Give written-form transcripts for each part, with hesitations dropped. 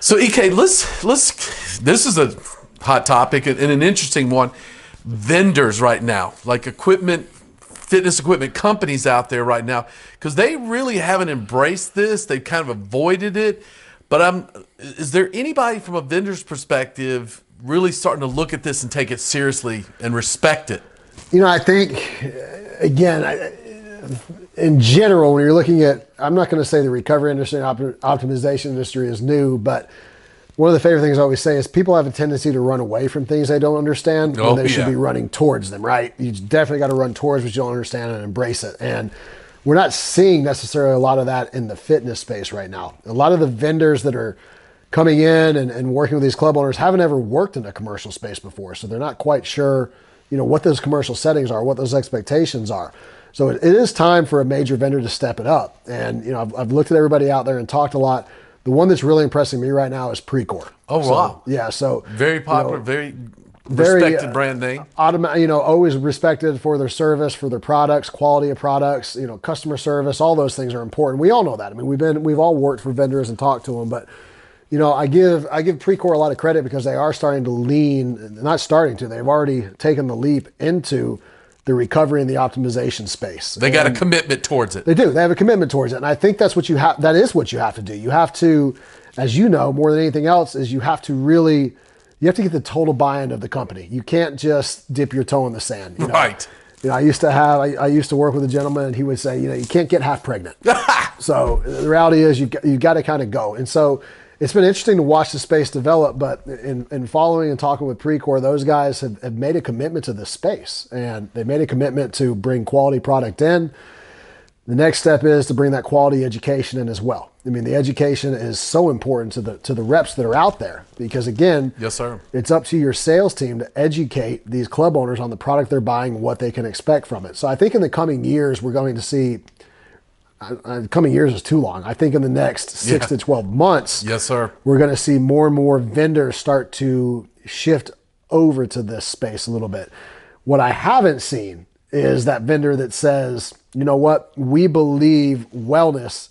So EK, let's this is a hot topic and an interesting one. Vendors right now, like fitness equipment companies out there right now, because they really haven't embraced this. They've kind of avoided it. But is there anybody from a vendor's perspective really starting to look at this and take it seriously and respect it? I think, again, in general, when you're looking at, I'm not going to say the recovery industry and optimization industry is new, but one of the favorite things I always say is people have a tendency to run away from things they don't understand when they should be running towards them, right? You definitely got to run towards what you don't understand and embrace it. And we're not seeing necessarily a lot of that in the fitness space right now. A lot of the vendors that are coming in and working with these club owners haven't ever worked in a commercial space before. So they're not quite sure, what those commercial settings are, what those expectations are. So it is time for a major vendor to step it up. And, I've looked at everybody out there and talked a lot. The one that's really impressing me right now is Precor. Oh, wow. Yeah, so very popular, very respected brand name. Always respected for their service, for their products, quality of products, customer service, all those things are important. We all know that. I mean, we've all worked for vendors and talked to them, but I give Precor a lot of credit because they are starting to they've already taken the leap into the recovery and the optimization space. They got a commitment towards it. They do. They have a commitment towards it. And I think that is what you have to do. You have to, as you know, more than anything else, is you have to get the total buy-in of the company. You can't just dip your toe in the sand. Right. I used to work with a gentleman and he would say, you can't get half pregnant. So the reality is you've got to kind of go. And so it's been interesting to watch the space develop, but in following and talking with Precor, those guys have made a commitment to this space, and they made a commitment to bring quality product in. The next step is to bring that quality education in as well. I mean, the education is so important to the reps that are out there because, again, yes, sir, it's up to your sales team to educate these club owners on the product they're buying, what they can expect from it. So I think in the coming years, we're going to see coming years is too long. I think in the next 6 to 12 months, yes, sir, we're going to see more and more vendors start to shift over to this space a little bit. What I haven't seen is that vendor that says, you know what, we believe wellness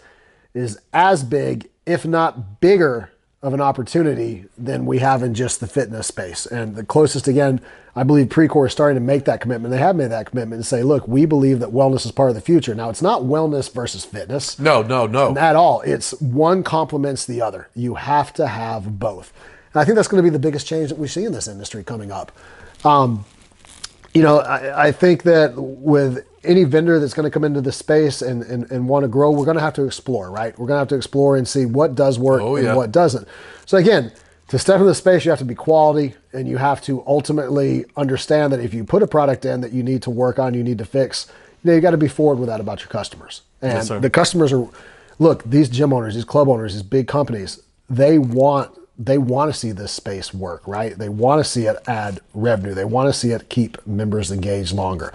is as big, if not bigger, of an opportunity than we have in just the fitness space. And the closest, again, I believe Precor is starting to make that commitment. They have made that commitment and say, look, we believe that wellness is part of the future. Now, it's not wellness versus fitness. No. At all. It's one complements the other. You have to have both. And I think that's going to be the biggest change that we see in this industry coming up. I think that with any vendor that's going to come into the space and want to grow, we're going to have to explore, right? We're going to have to explore and see what does work and what doesn't. So again, to step into the space, you have to be quality, and you have to ultimately understand that if you put a product in that you need to work on, you need to fix, you got to be forward with that about your customers. And the customers look, these gym owners, these club owners, these big companies, they want to see this space work, right? They want to see it add revenue. They want to see it keep members engaged longer.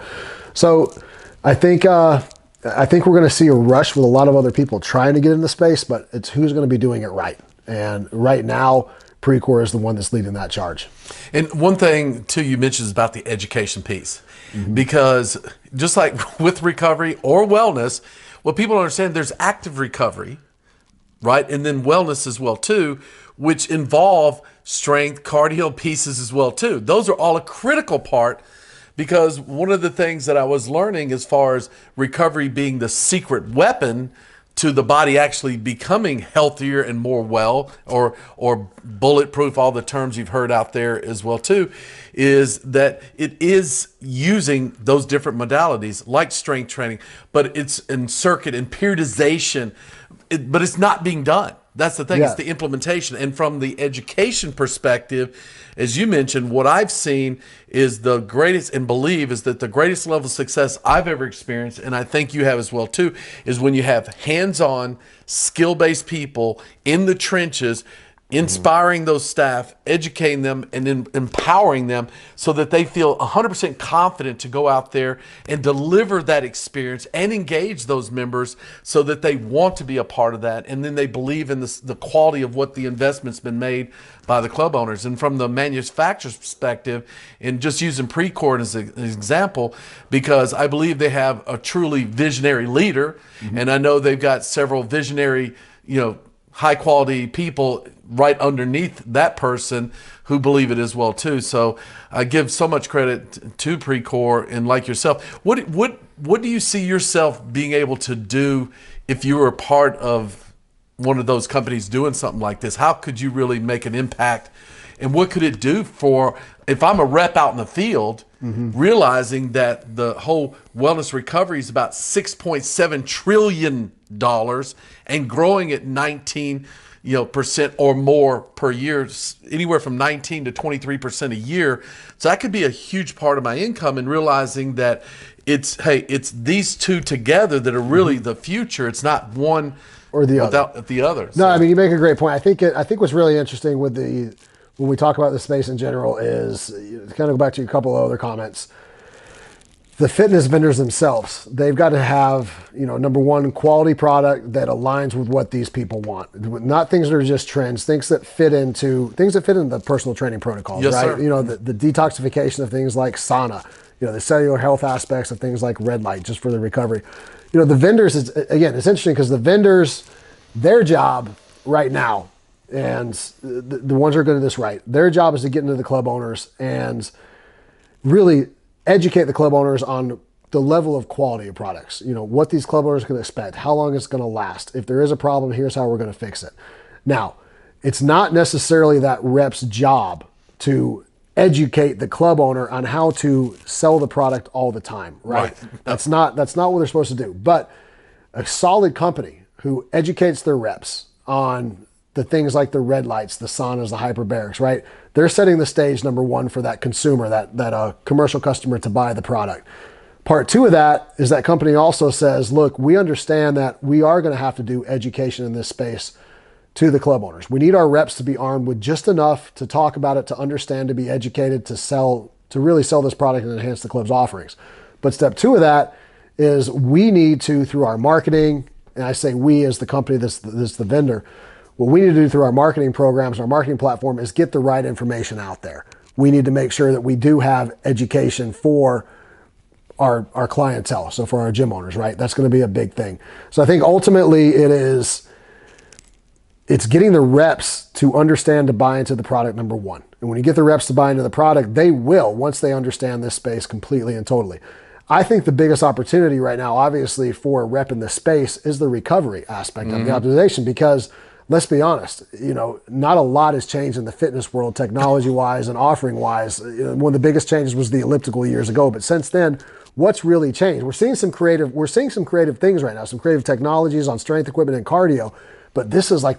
So I think we're going to see a rush with a lot of other people trying to get in the space, but it's who's going to be doing it right. And right now, Precor is the one that's leading that charge. And one thing, too, you mentioned is about the education piece. Because just like with recovery or wellness, what people don't understand, there's active recovery, right? And then wellness as well, too, which involve strength, cardio pieces as well, too. Those are all a critical part, because one of the things that I was learning as far as recovery being the secret weapon to the body actually becoming healthier and more well, or bulletproof, all the terms you've heard out there as well too, is that it is using those different modalities like strength training, but it's in circuit and periodization, but it's not being done. That's the thing. It's the implementation. And from the education perspective, as you mentioned, what I've seen is the greatest, and believe is that the greatest level of success I've ever experienced, and I think you have as well too, is when you have hands-on, skill-based people in the trenches, inspiring those staff, educating them, and then empowering them so that they feel 100% confident to go out there and deliver that experience and engage those members so that they want to be a part of that, and then they believe in the quality of what the investment's been made by the club owners. And from the manufacturer's perspective, and just using Precor as an example, because I believe they have a truly visionary leader, and I know they've got several visionary, high quality people right underneath that person who believe it as well too. So I give so much credit to Precor, and like yourself, what do you see yourself being able to do if you were a part of one of those companies doing something like this? How could you really make an impact, and what could it do for, if I'm a rep out in the field, realizing that the whole wellness recovery is about $6.7 trillion and growing at 19% or more per year, anywhere from 19 to 23% a year. So that could be a huge part of my income, and realizing that it's these two together that are really the future. It's not one or the without other. the other. No, So. I mean, you make a great point. I think what's really interesting with when we talk about the space in general is, to kind of go back to a couple of other comments. The fitness vendors themselves, they've got to have, number one, quality product that aligns with what these people want. Not things that are just trends, things that fit into the personal training protocols, Yes, right? sir. The detoxification of things like sauna, the cellular health aspects of things like red light, just for the recovery. The vendors, it's interesting because the vendors, their job right now, and the ones who are good at this right, their job is to get into the club owners and really educate the club owners on the level of quality of products. What these club owners can expect, how long it's going to last. If there is a problem, here's how we're going to fix it. Now, it's not necessarily that rep's job to educate the club owner on how to sell the product all the time, right? That's not what they're supposed to do. But a solid company who educates their reps on the things like the red lights, the saunas, the hyperbarics, right? They're setting the stage, number one, for that consumer, that commercial customer to buy the product. Part two of that is that company also says, look, we understand that we are going to have to do education in this space to the club owners. We need our reps to be armed with just enough to talk about it, to understand, to be educated, to really sell this product and enhance the club's offerings. But step two of that is we need to, through our marketing, and I say we as the company that's the vendor, what we need to do through our marketing programs, our marketing platform, is get the right information out there. We need to make sure that we do have education for our clientele, so for our gym owners, right? That's going to be a big thing. So I think ultimately it's getting the reps to understand, to buy into the product, number one. And when you get the reps to buy into the product, they will, once they understand this space completely and totally. I think the biggest opportunity right now, obviously, for a rep in this space is the recovery aspect of the optimization, because let's be honest, not a lot has changed in the fitness world, technology-wise and offering-wise. One of the biggest changes was the elliptical years ago, but since then, what's really changed? We're seeing some creative things right now, some creative technologies on strength equipment and cardio, but this is a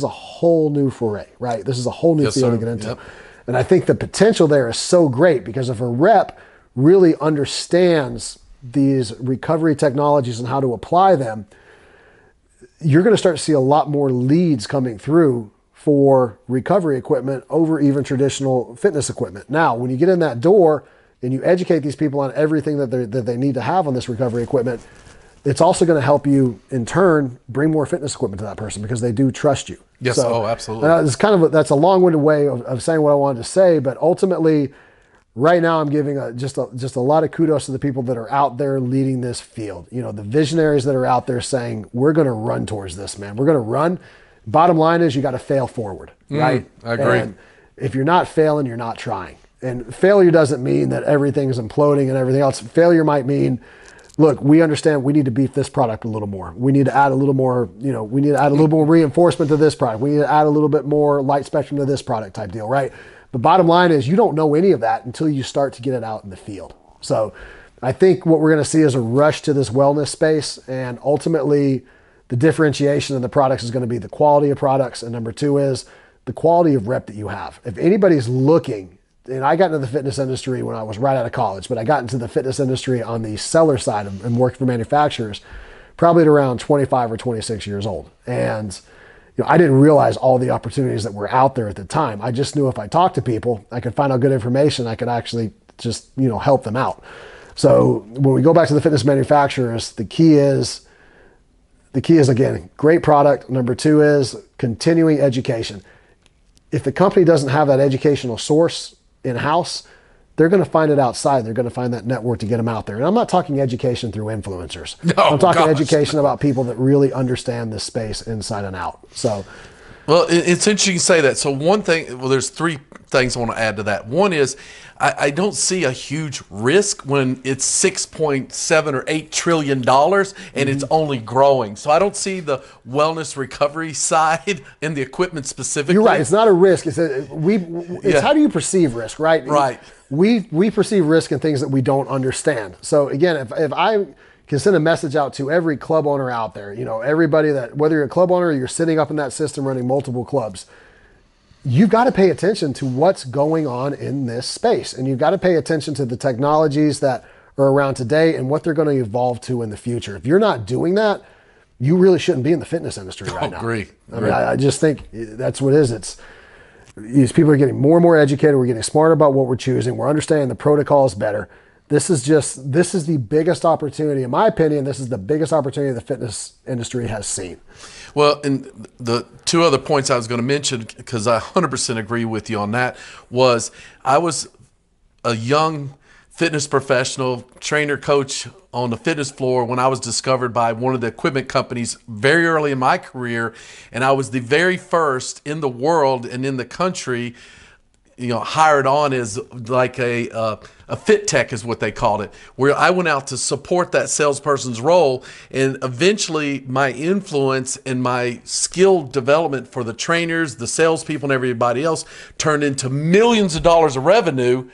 whole new foray, right? This is a whole new field to get into. Yep. And I think the potential there is so great, because if a rep really understands these recovery technologies and how to apply them, you're going to start to see a lot more leads coming through for recovery equipment over even traditional fitness equipment. Now, when you get in that door and you educate these people on everything that they need to have on this recovery equipment, it's also going to help you, in turn, bring more fitness equipment to that person, because they do trust you. Yes, absolutely. That's a long-winded way of saying what I wanted to say, but ultimately, right now I'm giving just a lot of kudos to the people that are out there leading this field. The visionaries that are out there saying, we're going to run towards this, man. We're going to run. Bottom line is, you got to fail forward, right? I agree. And if you're not failing, you're not trying. And failure doesn't mean that everything's imploding and everything else. Failure might mean, look, we understand we need to beef this product a little more. We need to add a little more, we need to add a little more reinforcement to this product. We need to add a little bit more light spectrum to this product type deal, right? The bottom line is, you don't know any of that until you start to get it out in the field. So I think what we're going to see is a rush to this wellness space, and ultimately the differentiation of the products is going to be the quality of products. And number two is the quality of rep that you have. If anybody's looking, and I got into the fitness industry when I was right out of college, but I got into the fitness industry on the seller side and worked for manufacturers probably at around 25 or 26 years old. And I didn't realize all the opportunities that were out there at the time. I just knew if I talked to people, I could find out good information. I could actually just, help them out. So when we go back to the fitness manufacturers, the key is, again, great product. Number two is continuing education. If the company doesn't have that educational source in-house, they're going to find it outside. They're going to find that network to get them out there. And I'm not talking education through influencers. I'm talking education about people that really understand this space inside and out. So, well, it's interesting you say that. So one thing, well, there's three things I want to add to that. One is I don't see a huge risk when it's 6.7 or $8 trillion and it's only growing. So I don't see the wellness recovery side in the equipment specifically. You're right. It's not a risk. How do you perceive risk, right? Right. We perceive risk in things that we don't understand. So again, if I can send a message out to every club owner out there, everybody that, whether you're a club owner or you're sitting up in that system running multiple clubs, you've got to pay attention to what's going on in this space. And you've got to pay attention to the technologies that are around today and what they're going to evolve to in the future. If you're not doing that, you really shouldn't be in the fitness industry right now. Agree. I mean, I just think that's what it is. These people are getting more and more educated. We're getting smarter about what we're choosing. We're understanding the protocols better. This is the biggest opportunity, in my opinion, this is the biggest opportunity the fitness industry has seen. Well, and the two other points I was going to mention, because I 100% agree with you on that, was I was a young fitness professional, trainer, coach on the fitness floor when I was discovered by one of the equipment companies very early in my career. And I was the very first in the world and in the country hired on as like a fit tech is what they called it, where I went out to support that salesperson's role. And eventually my influence and my skill development for the trainers, the salespeople, and everybody else turned into millions of dollars of revenue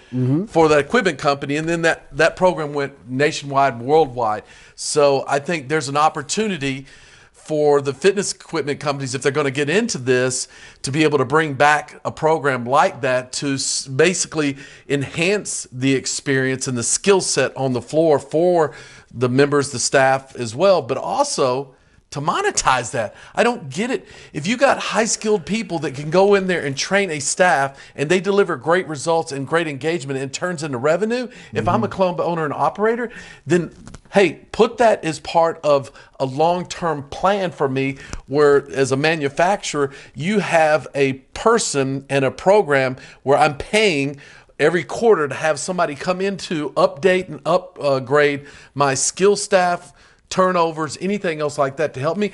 for that equipment company. And then that program went nationwide, worldwide. So I think there's an opportunity for the fitness equipment companies, if they're going to get into this, to be able to bring back a program like that to basically enhance the experience and the skill set on the floor for the members, the staff as well, but also to monetize that. I don't get it. If you got high-skilled people that can go in there and train a staff and they deliver great results and great engagement and it turns into revenue, if I'm a club owner and operator, then hey, put that as part of a long-term plan for me where as a manufacturer, you have a person and a program where I'm paying every quarter to have somebody come in to update and upgrade my skill staff, turnovers, anything else like that to help me.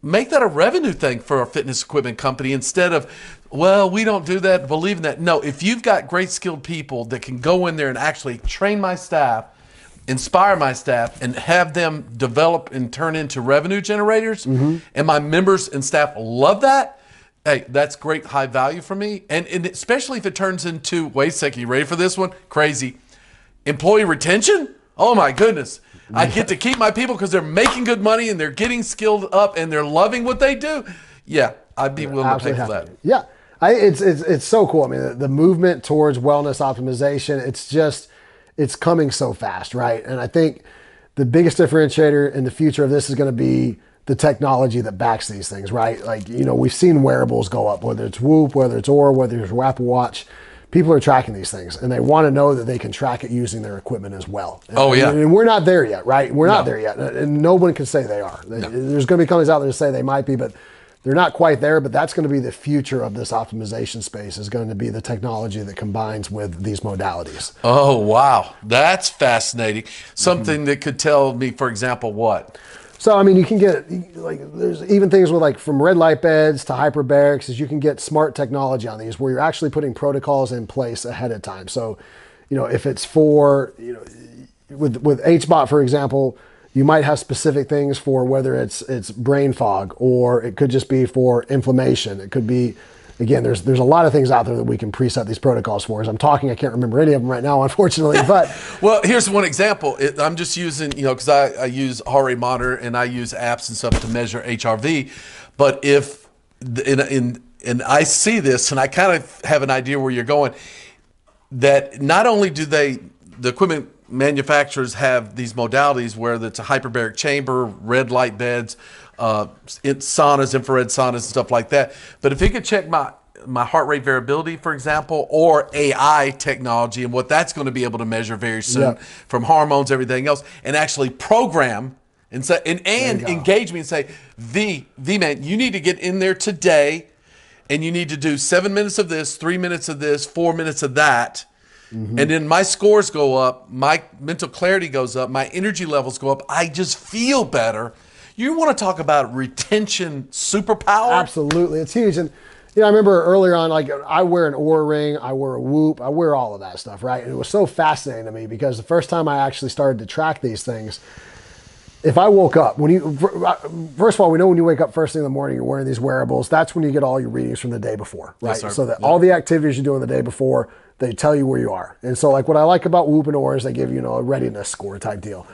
Make that a revenue thing for a fitness equipment company instead of, well, we don't do that, believe in that. No, if you've got great skilled people that can go in there and actually train my staff, inspire my staff, and have them develop and turn into revenue generators, and my members and staff love that, hey, that's great high value for me. And especially if it turns into, wait a second, you ready for this one? Crazy. Employee retention? Oh my goodness. I get to keep my people because they're making good money and they're getting skilled up and they're loving what they do. Yeah, I'd be willing to pay for that. Yeah, it's so cool. I mean, the movement towards wellness optimization, it's coming so fast, right? And I think the biggest differentiator in the future of this is going to be the technology that backs these things, right? Like, we've seen wearables go up, whether it's Whoop, whether it's Oura, whether it's Apple Watch. People are tracking these things and they want to know that they can track it using their equipment as well. And we're not there yet, right? We're not there yet. And no one can say they are. There's going to be companies out there that say they might be, but they're not quite there. But that's going to be the future of this optimization space, is going to be the technology that combines with these modalities. Oh, wow. That's fascinating. Something that could tell me, for example, what? So, I mean, you can get, there's even things with from red light beds to hyperbarics, is you can get smart technology on these where you're actually putting protocols in place ahead of time. So, if it's for, with HBOT, for example, you might have specific things for whether it's brain fog, or it could just be for inflammation. It could be, again, there's a lot of things out there that we can preset these protocols for. As I'm talking, I can't remember any of them right now, unfortunately. But well, here's one example. I'm just using, because I use heart rate monitor and I use apps and stuff to measure HRV. But if and I see this, and I kind of have an idea where you're going, that not only do the equipment manufacturers have these modalities where it's a hyperbaric chamber, red light beds, saunas, infrared saunas, and stuff like that. But if it could check my heart rate variability, for example, or AI technology and what that's going to be able to measure very soon from hormones, everything else, and actually program and say and engage me and say, V man, you need to get in there today and you need to do 7 minutes of this, 3 minutes of this, 4 minutes of that. And then my scores go up, my mental clarity goes up, my energy levels go up. I just feel better. You want to talk about retention superpower? Absolutely. It's huge. And, I remember earlier on, like, I wear an Oura ring, I wear a Whoop, I wear all of that stuff, right? And it was so fascinating to me because the first time I actually started to track these things, if I woke up, first of all, we know when you wake up first thing in the morning, you're wearing these wearables. That's when you get all your readings from the day before, right? Yes, so that all the activities you're doing the day before, they tell you where you are. And so, like, what I like about Whoop and Oura is they give you, a readiness score type deal.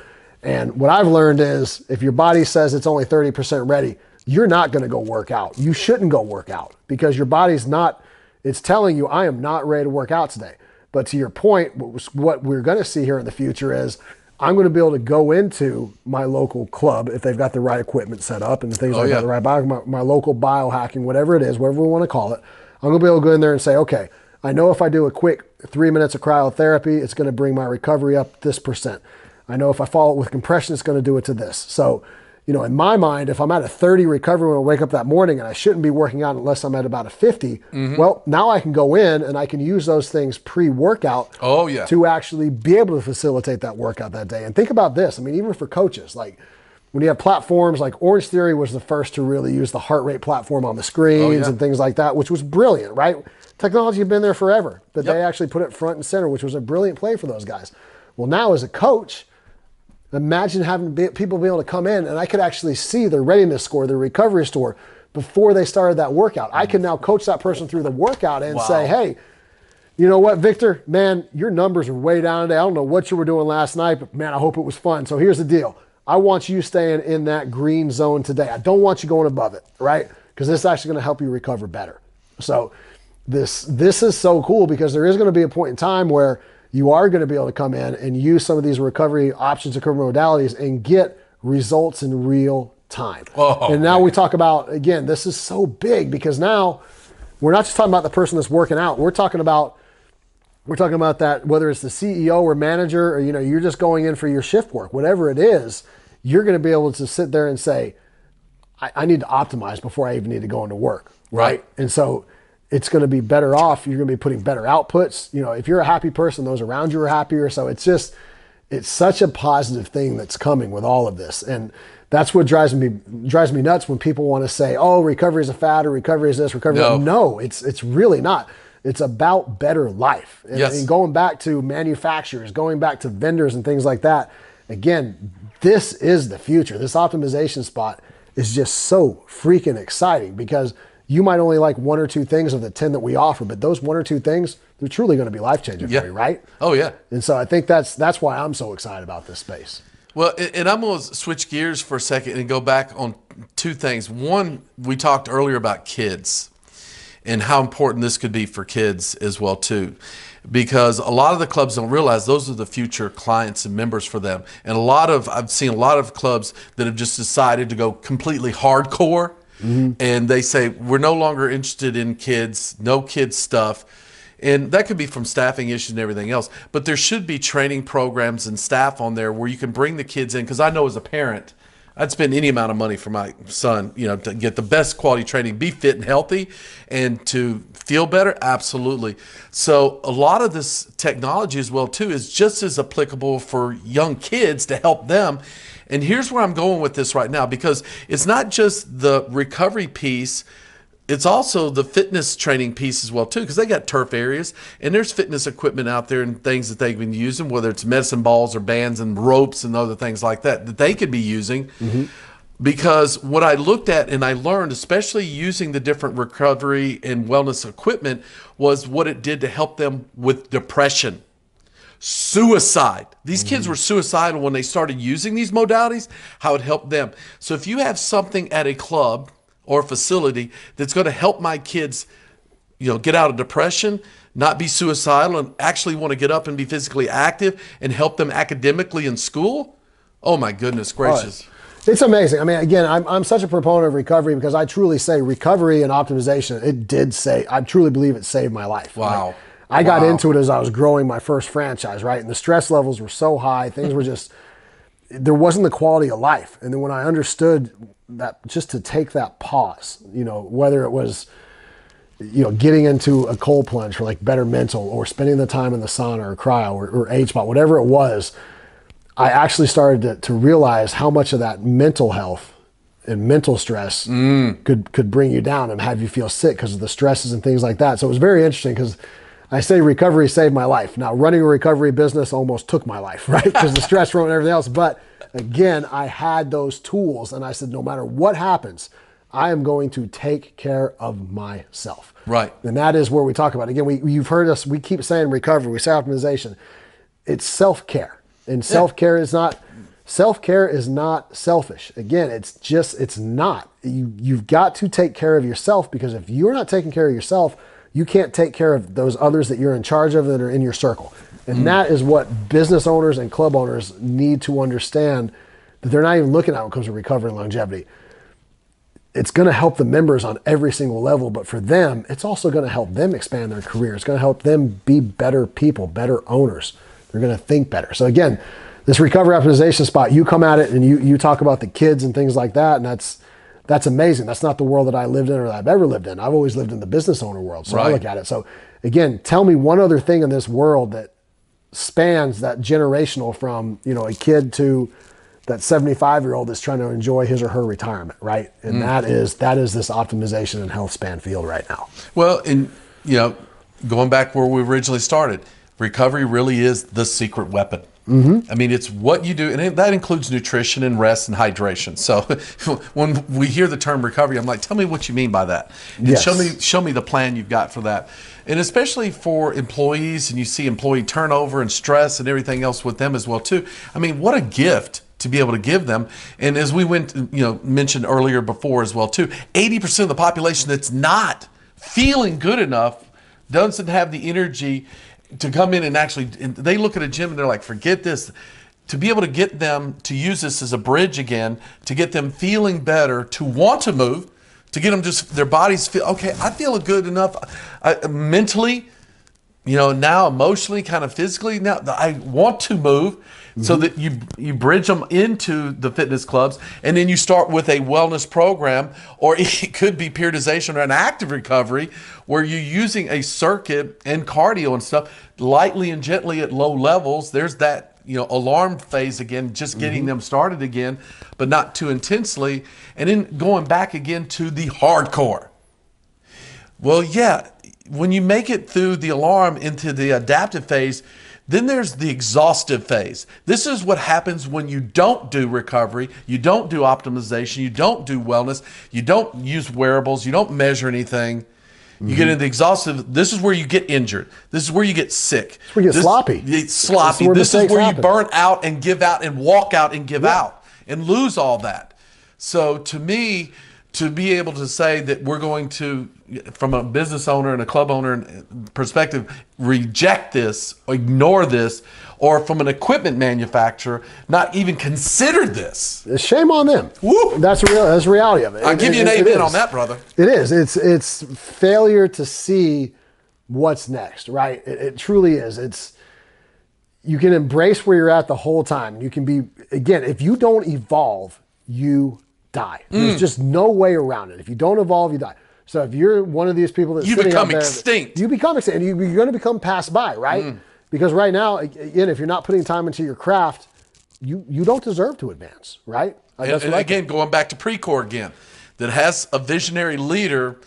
And what I've learned is if your body says it's only 30% ready, you're not going to go work out. You shouldn't go work out because your body's not, it's telling you, I am not ready to work out today. But to your point, what we're going to see here in the future is I'm going to be able to go into my local club if they've got the right equipment set up and things like that, the right my local biohacking, whatever it is, whatever we want to call it. I'm going to be able to go in there and say, okay, I know if I do a quick 3 minutes of cryotherapy, it's going to bring my recovery up this percent. I know if I follow it with compression, it's going to do it to this. So, in my mind, if I'm at a 30 recovery when I wake up that morning and I shouldn't be working out unless I'm at about a 50, well, now I can go in and I can use those things pre-workout to actually be able to facilitate that workout that day. And think about this. I mean, even for coaches, like when you have platforms like Orange Theory was the first to really use the heart rate platform on the screens and things like that, which was brilliant, right? Technology had been there forever, but they actually put it front and center, which was a brilliant play for those guys. Well, now as a coach, imagine having people be able to come in and I could actually see their readiness score, their recovery score before they started that workout. I can now coach that person through the workout and say, hey, you know what, Victor, man, your numbers are way down today. I don't know what you were doing last night, but man, I hope it was fun. So here's the deal. I want you staying in that green zone today. I don't want you going above it, right? Because this is actually going to help you recover better. So this is so cool because there is going to be a point in time where you are going to be able to come in and use some of these recovery options, recovery modalities, and get results in real time. And now we talk about, again, this is so big because now we're not just talking about the person that's working out. We're talking about that, whether it's the CEO or manager or, you're just going in for your shift work, whatever it is, you're going to be able to sit there and say, I need to optimize before I even need to go into work. Right. And so it's going to be better off. You're going to be putting better outputs. If you're a happy person, those around you are happier. So it's such a positive thing that's coming with all of this. And that's what drives me nuts when people want to say, oh, recovery is a fad or recovery is this, recovery. No, it's really not. It's about better life. And going back to manufacturers, going back to vendors and things like that. Again, this is the future. This optimization spot is just so freaking exciting because you might only like one or two things of the 10 that we offer, but those one or two things, they're truly going to be life-changing for you, right? Oh, yeah. And so I think that's why I'm so excited about this space. Well, and I'm going to switch gears for a second and go back on two things. One, we talked earlier about kids and how important this could be for kids as well, too. Because a lot of the clubs don't realize those are the future clients and members for them. And I've seen a lot of clubs that have just decided to go completely hardcore. And they say, we're no longer interested in kids, no kids stuff. And that could be from staffing issues and everything else. But there should be training programs and staff on there where you can bring the kids in. Because I know as a parent, I'd spend any amount of money for my son, to get the best quality training, be fit and healthy, and to feel better. Absolutely. So a lot of this technology as well, too, is just as applicable for young kids to help them. And here's where I'm going with this right now, because it's not just the recovery piece, it's also the fitness training piece as well too, because they got turf areas and there's fitness equipment out there and things that they've been using, whether it's medicine balls or bands and ropes and other things like that they could be using. Because what I looked at and I learned, especially using the different recovery and wellness equipment, was what it did to help them with depression. Suicide. These kids were suicidal when they started using these modalities, how it helped them. So if you have something at a club or facility that's going to help my kids, get out of depression, not be suicidal, and actually want to get up and be physically active and help them academically in school, oh my goodness gracious. It's amazing. I mean, again, I'm such a proponent of recovery because I truly say recovery and optimization, I truly believe it saved my life. Wow. Like, I got into it as I was growing my first franchise, right? And the stress levels were so high. Things were there wasn't the quality of life. And then when I understood that just to take that pause, whether it was, getting into a cold plunge for like better mental, or spending the time in the sauna or cryo or H-spot, whatever it was, I actually started to realize how much of that mental health and mental stress could bring you down and have you feel sick because of the stresses and things like that. So it was very interesting, because I say recovery saved my life. Now, running a recovery business almost took my life, right? Because the stress from it and everything else. But again, I had those tools, and I said, no matter what happens, I am going to take care of myself. Right. And that is where we talk about, again, you've heard us, we keep saying recovery, we say optimization. It's self-care. And self-care is not selfish. Again, it's not. You've got to take care of yourself, because if you're not taking care of yourself, you can't take care of those others that you're in charge of that are in your circle. And that is what business owners and club owners need to understand, that they're not even looking at when it comes to recovery and longevity. It's going to help the members on every single level, but for them, it's also going to help them expand their career. It's going to help them be better people, better owners. They're going to think better. So again, this recovery optimization spot, you come at it and you talk about the kids and things like that, and that's amazing. That's not the world that I lived in or that I've ever lived in. I've always lived in the business owner world. So I look at it. So again, tell me one other thing in this world that spans that generational from, a kid to that 75-year-old that's trying to enjoy his or her retirement, right? And that is this optimization and health span field right now. Well, and going back where we originally started, recovery really is the secret weapon. I mean, it's what you do, and that includes nutrition and rest and hydration. So when we hear the term recovery, I'm like, tell me what you mean by that. And show me the plan you've got for that. And especially for employees, and you see employee turnover and stress and everything else with them as well too. I mean, what a gift to be able to give them. And as we mentioned earlier before as well too, 80% of the population that's not feeling good enough doesn't have the energy to come in and they look at a gym and they're like, forget this. To be able to get them to use this as a bridge again, to get them feeling better, to want to move, to get them just, their bodies feel, okay, I feel good enough mentally, now emotionally, kind of physically, now I want to move. So that you bridge them into the fitness clubs, and then you start with a wellness program, or it could be periodization or an active recovery where you're using a circuit and cardio and stuff lightly and gently at low levels. There's that alarm phase again, just getting them started again, but not too intensely, and then going back again to the hardcore. Well, yeah, when you make it through the alarm into the adaptive phase, then there's the exhaustive phase. This is what happens when you don't do recovery, you don't do optimization, you don't do wellness, you don't use wearables, you don't measure anything. You get into the exhaustive. This is where you get injured. This is where you get sick. This is where you get sloppy. It's sloppy. This is where you burn out and give out and walk out and give out and lose all that. So to me, to be able to say that we're going to, from a business owner and a club owner perspective, reject this, ignore this, or from an equipment manufacturer, not even consider this. Shame on them. Woo! That's the reality of it. I'll give you an amen on that, brother. It is. It's failure to see what's next, right? It truly is. You can embrace where you're at the whole time. You can be, again, if you don't evolve, you die. There's just no way around it. If you don't evolve, you die. So if you're one of these people that's you sitting become out there, extinct. You become extinct, and you're going to become passed by, right? Because right now, again, if you're not putting time into your craft, you don't deserve to advance, right? And again, going back to Precor again, that has a visionary leader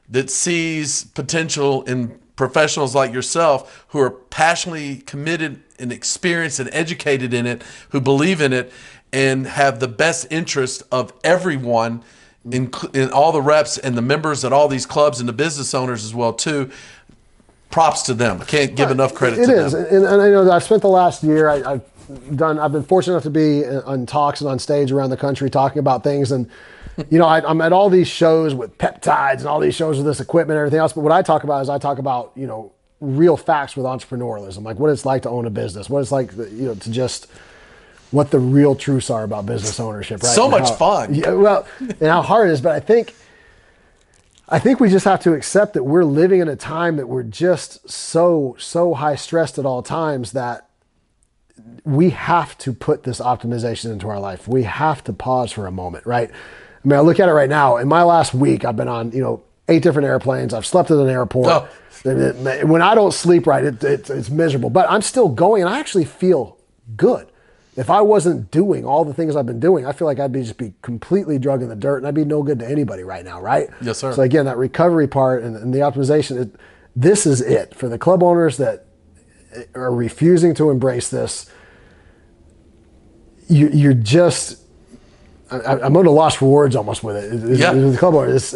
that sees potential in professionals like yourself who are passionately committed and experienced and educated in it, who believe in it, and have the best interest of everyone in all the reps and the members at all these clubs and the business owners as well too. Props to them. I can't give enough credit to them. It is. And I know that I've spent the last year, I've been fortunate enough to be on talks and on stage around the country talking about things. And, I'm at all these shows with peptides and all these shows with this equipment and everything else. But what I talk about, real facts with entrepreneurialism, like what it's like to own a business, what it's like, to just what the real truths are about business ownership, right? So much fun. Yeah, well, and how hard it is. But I think we just have to accept that we're living in a time that we're just so high stressed at all times that we have to put this optimization into our life. We have to pause for a moment, right? I mean, I look at it right now. In my last week, I've been on, 8 different airplanes. I've slept at an airport. Oh. When I don't sleep right, it's miserable. But I'm still going, and I actually feel good. If I wasn't doing all the things I've been doing, I feel like I'd just be completely drug in the dirt, and I'd be no good to anybody right now, right? Yes, sir. So again, that recovery part and the optimization, this is it. For the club owners that are refusing to embrace this, you're just, I'm at a loss for words almost with it. Yeah. The club owners,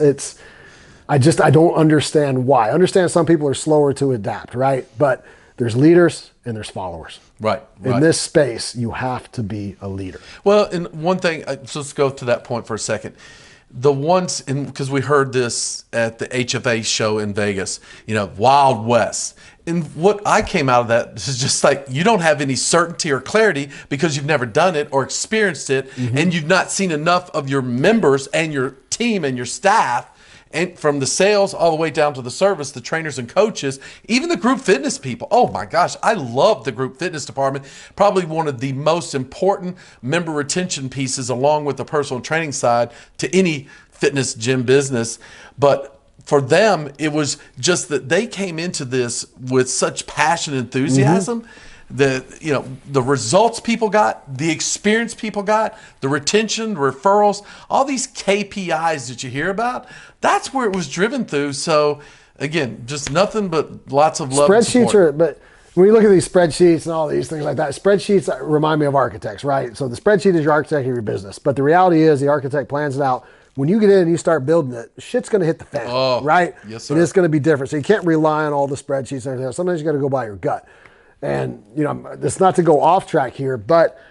I don't understand why. I understand some people are slower to adapt, right? But there's leaders and there's followers. Right. In this space, you have to be a leader. Well, and one thing, so let's go to that point for a second. The ones, because we heard this at the HFA show in Vegas, Wild West. And what I came out of that is just like, you don't have any certainty or clarity because you've never done it or experienced it, and you've not seen enough of your members and your team and your staff, and from the sales all the way down to the service, the trainers and coaches, even the group fitness people. Oh my gosh, I love the group fitness department. Probably one of the most important member retention pieces, along with the personal training side, to any fitness gym business. But for them, it was just that they came into this with such passion and enthusiasm. The results people got, the experience people got, the retention, referrals, all these KPIs that you hear about, that's where it was driven through. So again, just nothing but lots of love. Spreadsheets but when you look at these spreadsheets and all these things like that, spreadsheets remind me of architects, right? So the spreadsheet is your architect of your business. But the reality is the architect plans it out. When you get in and you start building it, shit's going to hit the fan, right? Yes, sir. It is going to be different. So you can't rely on all the spreadsheets and everything else. Sometimes you got to go by your gut. And, it's not to go off track here, but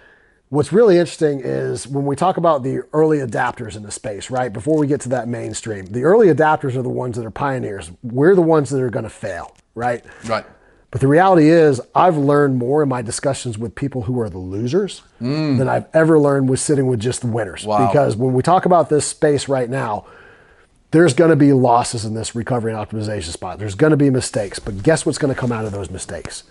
what's really interesting is when we talk about the early adapters in the space, right? Before we get to that mainstream, the early adapters are the ones that are pioneers. We're the ones that are going to fail, right? Right. But the reality is I've learned more in my discussions with people who are the losers than I've ever learned with sitting with just the winners. Wow. Because when we talk about this space right now, there's going to be losses in this recovery and optimization spot. There's going to be mistakes, but guess what's going to come out of those mistakes?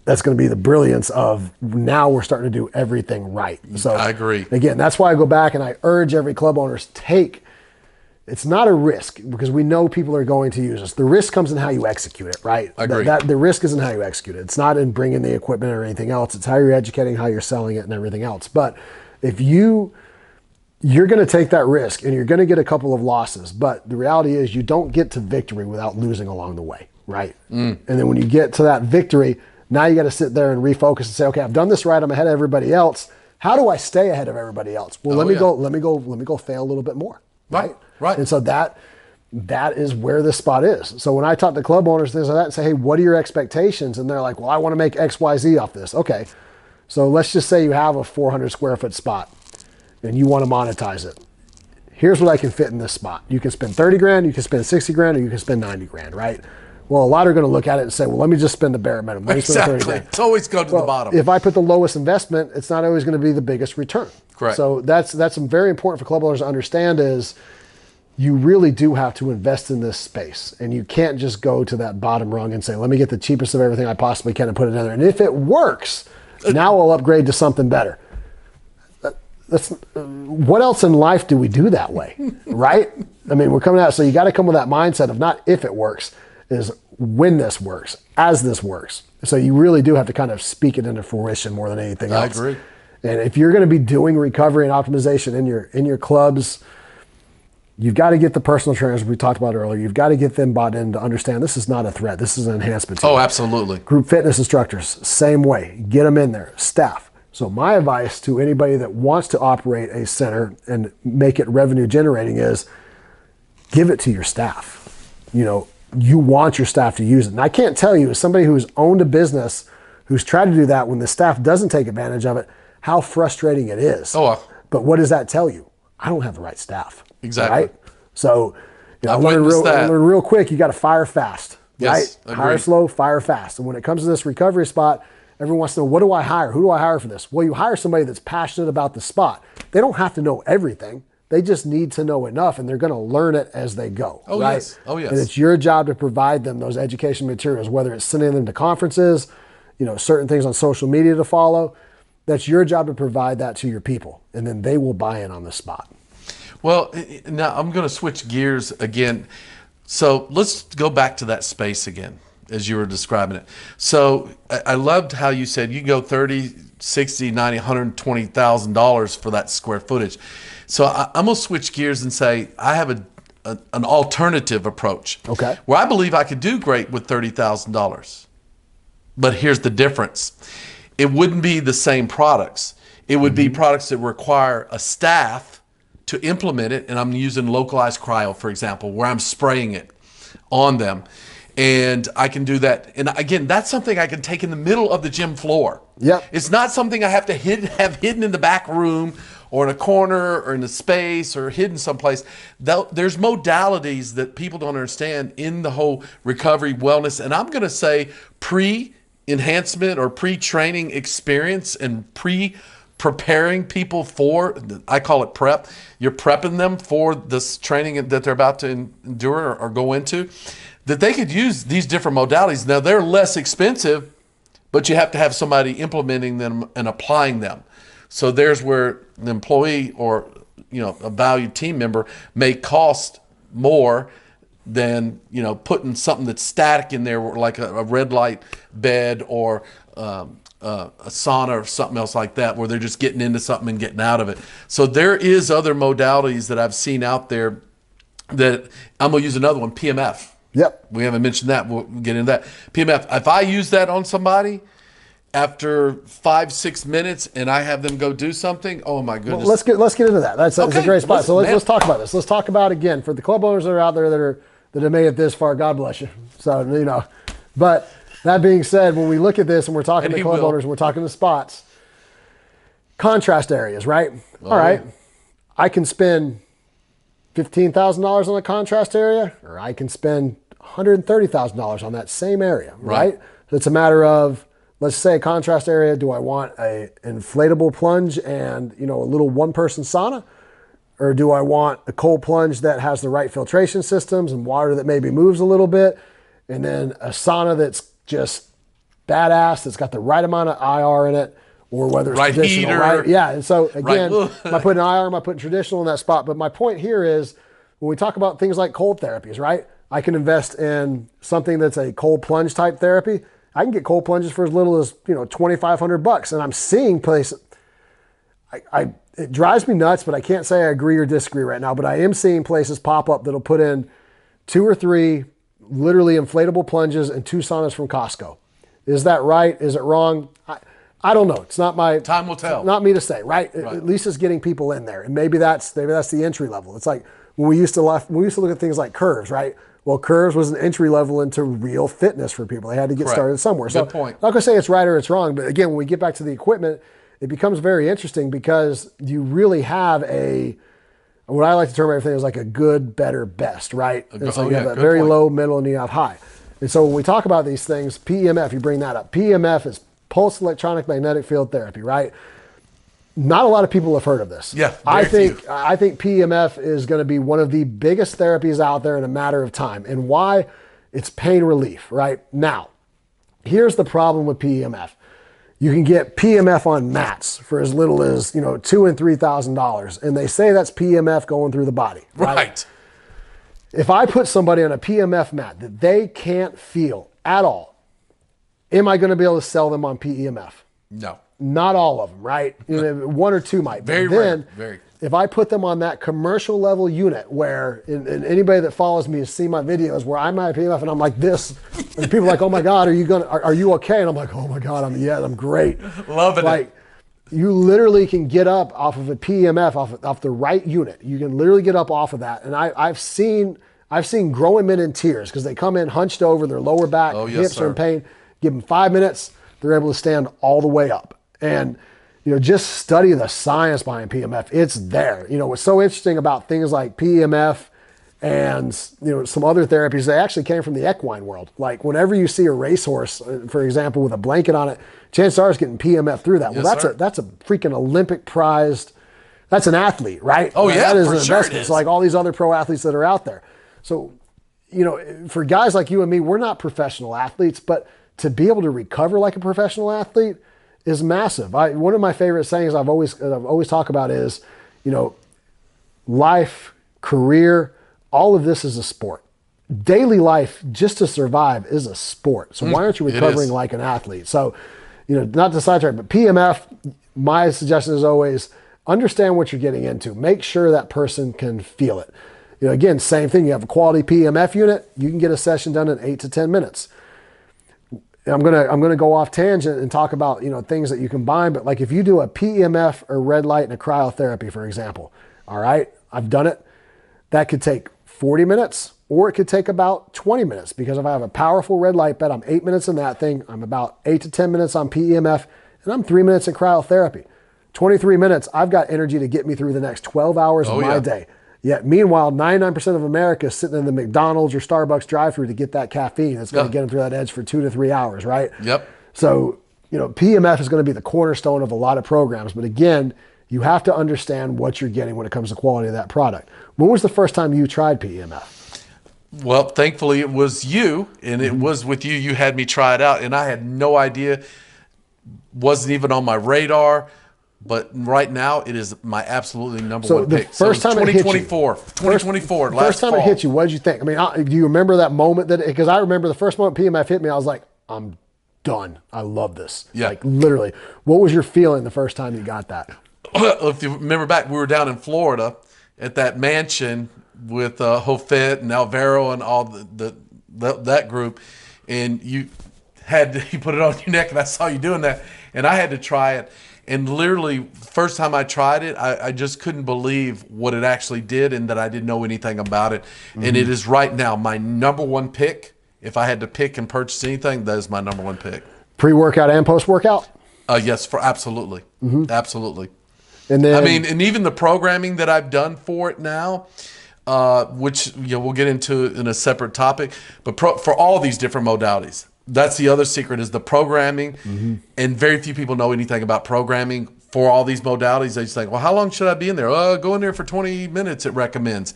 That's going to be the brilliance of now we're starting to do everything right. So I agree. Again, that's why I go back and I urge every club owners it's not a risk because we know people are going to use us. The risk comes in how you execute it, right? I agree. The risk isn't how you execute it. It's not in bringing the equipment or anything else. It's how you're educating, how you're selling it and everything else. But if you're going to take that risk and you're going to get a couple of losses, but the reality is you don't get to victory without losing along the way, right? And then when you get to that victory, now you got to sit there and refocus and say, okay, I've done this right. I'm ahead of everybody else. How do I stay ahead of everybody else? Well, let me go fail a little bit more. Right. And so that is where this spot is. So when I talk to club owners, things like that, and say, hey, what are your expectations? And they're like, well, I want to make X, Y, Z off this. Okay. So let's just say you have a 400 square foot spot and you want to monetize it. Here's what I can fit in this spot. You can spend 30 grand, you can spend 60 grand, or you can spend 90 grand, right? Well, a lot are going to look at it and say, well, let me just spend the bare minimum. Exactly. It's always go to the bottom. If I put the lowest investment, it's not always going to be the biggest return. Correct. So that's very important for club owners to understand is you really do have to invest in this space. And you can't just go to that bottom rung and say, let me get the cheapest of everything I possibly can and put it in there. And if it works, now I'll upgrade to something better. What else in life do we do that way, right? I mean, we're coming out. So you got to come with that mindset of not if it works, is when this works, as this works. So you really do have to kind of speak it into fruition more than anything else. I agree. And if you're going to be doing recovery and optimization in your clubs, you've got to get the personal trainers we talked about earlier. You've got to get them bought in to understand this is not a threat. This is an enhancement to Oh, you. absolutely. Group fitness instructors, same way. Get them in there. Staff. So my advice to anybody that wants to operate a center and make it revenue generating is give it to your staff. You want your staff to use it. And I can't tell you, as somebody who's owned a business, who's tried to do that when the staff doesn't take advantage of it, how frustrating it is. But what does that tell you? I don't have the right staff. Exactly. Right? So I learned real quick, you got to fire fast. Yes, right? Hire slow, fire fast. And when it comes to this recovery spot, everyone wants to know, what do I hire? Who do I hire for this? Well, you hire somebody that's passionate about the spot. They don't have to know everything. They just need to know enough, and they're going to learn it as they go. Oh, right? yes. Oh, yes. And it's your job to provide them those education materials, whether it's sending them to conferences, certain things on social media to follow. That's your job to provide that to your people, and then they will buy in on the spot. Well, now I'm going to switch gears again. So let's go back to that space again, as you were describing it. So I loved how you said you can go 30, 60, 90, $120,000 for that square footage. So I'm going to switch gears and say I have an alternative approach. Okay. Where I believe I could do great with $30,000. But here's the difference. It wouldn't be the same products. It would be products that require a staff to implement it, and I'm using localized cryo, for example, where I'm spraying it on them. And I can do that. And again, that's something I can take in the middle of the gym floor. Yep. It's not something I have to have hidden in the back room or in a corner or in a space or hidden someplace. There's modalities that people don't understand in the whole recovery wellness. And I'm going to say pre-enhancement or pre-training experience and preparing people for, I call it prep. You're prepping them for this training that they're about to endure or go into, that they could use these different modalities. Now, they're less expensive, but you have to have somebody implementing them and applying them. So there's where an employee or a valued team member may cost more than putting something that's static in there, like a red light bed or a sauna or something else like that, where they're just getting into something and getting out of it. So there is other modalities that I've seen out there that I'm going to use another one, PMF. Yep. We haven't mentioned that. We'll get into that. PMF, if I use that on somebody, after 5-6 minutes and I have them go do something, oh my goodness. Well, let's get into that. That's a great spot. So let's talk about this. Let's talk about, again, for the club owners that are out there that have made it this far, God bless you. So, but that being said, when we look at this and we're talking to club owners and we're talking to spots, contrast areas, right? All right. I can spend $15,000 on a contrast area, or I can spend $130,000 on that same area, right? So it's a matter of, let's say contrast area, do I want a inflatable plunge and, a little one-person sauna? Or do I want a cold plunge that has the right filtration systems and water that maybe moves a little bit? And then a sauna that's just badass, that's got the right amount of IR in it, or whether it's traditional, heater. Right? Yeah, and so again, am I putting IR, am I putting traditional in that spot? But my point here is, when we talk about things like cold therapies, right? I can invest in something that's a cold plunge type therapy. I can get cold plunges for as little as, $2,500, and I'm seeing places. It drives me nuts, but I can't say I agree or disagree right now. But I am seeing places pop up that'll put in 2 or 3 literally inflatable plunges and 2 saunas from Costco. Is that right? Is it wrong? I don't know. It's not my time will tell. Not me to say, right? At least it's getting people in there, and maybe that's the entry level. It's like when we used to look at things like curves, right? Well, curves was an entry level into real fitness for people. They had to get started somewhere. Good point. I'm not going to say it's right or it's wrong, but again, when we get back to the equipment, it becomes very interesting because you really have what I like to term everything is like a good, better, best, right? And so you have that very low, middle, and you have high. And so when we talk about these things, PEMF, you bring that up. PEMF is pulse electronic magnetic field therapy, right? Not a lot of people have heard of this. Yeah, I think PEMF is going to be one of the biggest therapies out there in a matter of time. And why? It's pain relief, right? Now, here's the problem with PEMF. You can get PEMF on mats for as little as, $2,000 and $3,000. And they say that's PEMF going through the body. Right. If I put somebody on a PEMF mat that they can't feel at all, am I going to be able to sell them on PEMF? No. Not all of them, right? 1 or 2 might. Very rare. Very. If I put them on that commercial level unit where, and anybody that follows me has seen my videos where I'm at PMF and I'm like this, and people are like, oh my God, are you okay? And I'm like, oh my God, I'm great. Loving it. You literally can get up off of a PMF, off the right unit. You can literally get up off of that. And I've seen growing men in tears because they come in hunched over, their lower back, hips are in pain. Give them 5 minutes, they're able to stand all the way up. And just study the science behind PMF. It's there. What's so interesting about things like PMF and some other therapies, they actually came from the equine world. Like whenever you see a racehorse, for example, with a blanket on it, chances are it's getting PMF through that. Well, that's a freaking Olympic prized. That's an athlete, right? Oh yeah, that is for an sure investment. It's like all these other pro athletes that are out there. So, for guys like you and me, we're not professional athletes, but to be able to recover like a professional athlete is massive. One of my favorite sayings I've always talk about is, life, career, all of this is a sport. Daily life, just to survive, is a sport. So why aren't you recovering like an athlete? So, not to sidetrack, but PMF, my suggestion is always understand what you're getting into. Make sure that person can feel it. Again, same thing. You have a quality PMF unit, you can get a session done in 8 to 10 minutes. I'm gonna go off tangent and talk about things that you combine, but like if you do a PEMF or red light and a cryotherapy, for example, all right, I've done it. That could take 40 minutes or it could take about 20 minutes because if I have a powerful red light bed, I'm 8 minutes in that thing. I'm about 8 to 10 minutes on PEMF and I'm 3 minutes in cryotherapy. 23 minutes, I've got energy to get me through the next 12 hours of my day. Yet, meanwhile, 99% of America is sitting in the McDonald's or Starbucks drive-thru to get that caffeine. That's going to get them through that edge for 2 to 3 hours, right? Yep. So, PMF is going to be the cornerstone of a lot of programs. But again, you have to understand what you're getting when it comes to quality of that product. When was the first time you tried PMF? Well, thankfully, it was you, and it was with you. You had me try it out, and I had no idea. Wasn't even on my radar. But right now, it is my absolutely number one pick. First time it hit you. 2024, first time it hit you, what did you think? I mean, do you remember that moment? Because I remember the first moment PMF hit me, I was like, I'm done. I love this. Yeah. Like, literally. What was your feeling the first time you got that? If you remember back, we were down in Florida at that mansion with Hofet and Alvaro and all that group. And you put it on your neck, and I saw you doing that. And I had to try it. And literally, first time I tried it, I just couldn't believe what it actually did and that I didn't know anything about it. Mm-hmm. And it is right now my number one pick. If I had to pick and purchase anything, that is my number one pick. Pre-workout and post-workout? Yes, absolutely. Mm-hmm. Absolutely. And then, and even the programming that I've done for it now, which we'll get into in a separate topic, but for all these different modalities. That's the other secret is the programming, and very few people know anything about programming for all these modalities. They just think, well, how long should I be in there? Go in there for 20 minutes, it recommends.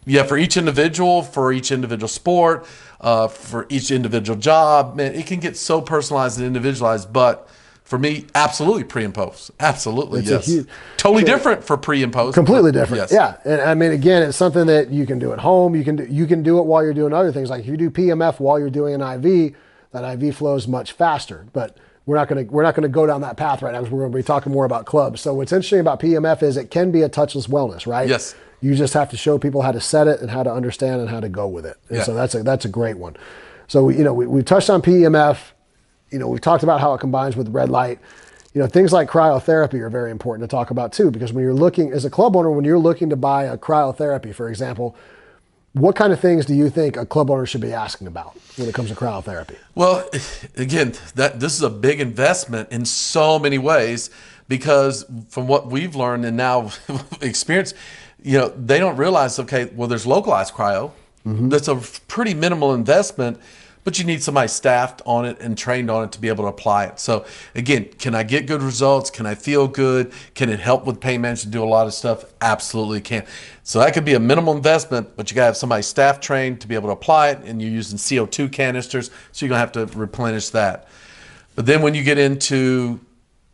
Yeah, for each individual sport, for each individual job, man, it can get so personalized and individualized, but for me, absolutely pre and post. Absolutely, yes. Totally different for pre and post. Completely different. Yes. Yeah. And I mean, again, it's something that you can do at home. You can do it while you're doing other things. Like if you do PMF while you're doing an IV, that IV flows much faster. But we're not going to go down that path right now because we're going to be talking more about clubs. So what's interesting about PMF is it can be a touchless wellness, right? Yes. You just have to show people how to set it and how to understand and how to go with it. And so that's a great one. So we touched on PMF. We've talked about how it combines with red light. Things like cryotherapy are very important to talk about too, because when you're looking as a club owner, when you're looking to buy a cryotherapy, for example, what kind of things do you think a club owner should be asking about when it comes to cryotherapy? Well, again, this is a big investment in so many ways because from what we've learned and now experienced, they don't realize, there's localized cryo. Mm-hmm. That's a pretty minimal investment, but you need somebody staffed on it and trained on it to be able to apply it. So again, can I get good results? Can I feel good? Can it help with pain management, do a lot of stuff? Absolutely can. So that could be a minimal investment, but you got to have somebody staff trained to be able to apply it, and you're using CO2 canisters, so you're going to have to replenish that. But then when you get into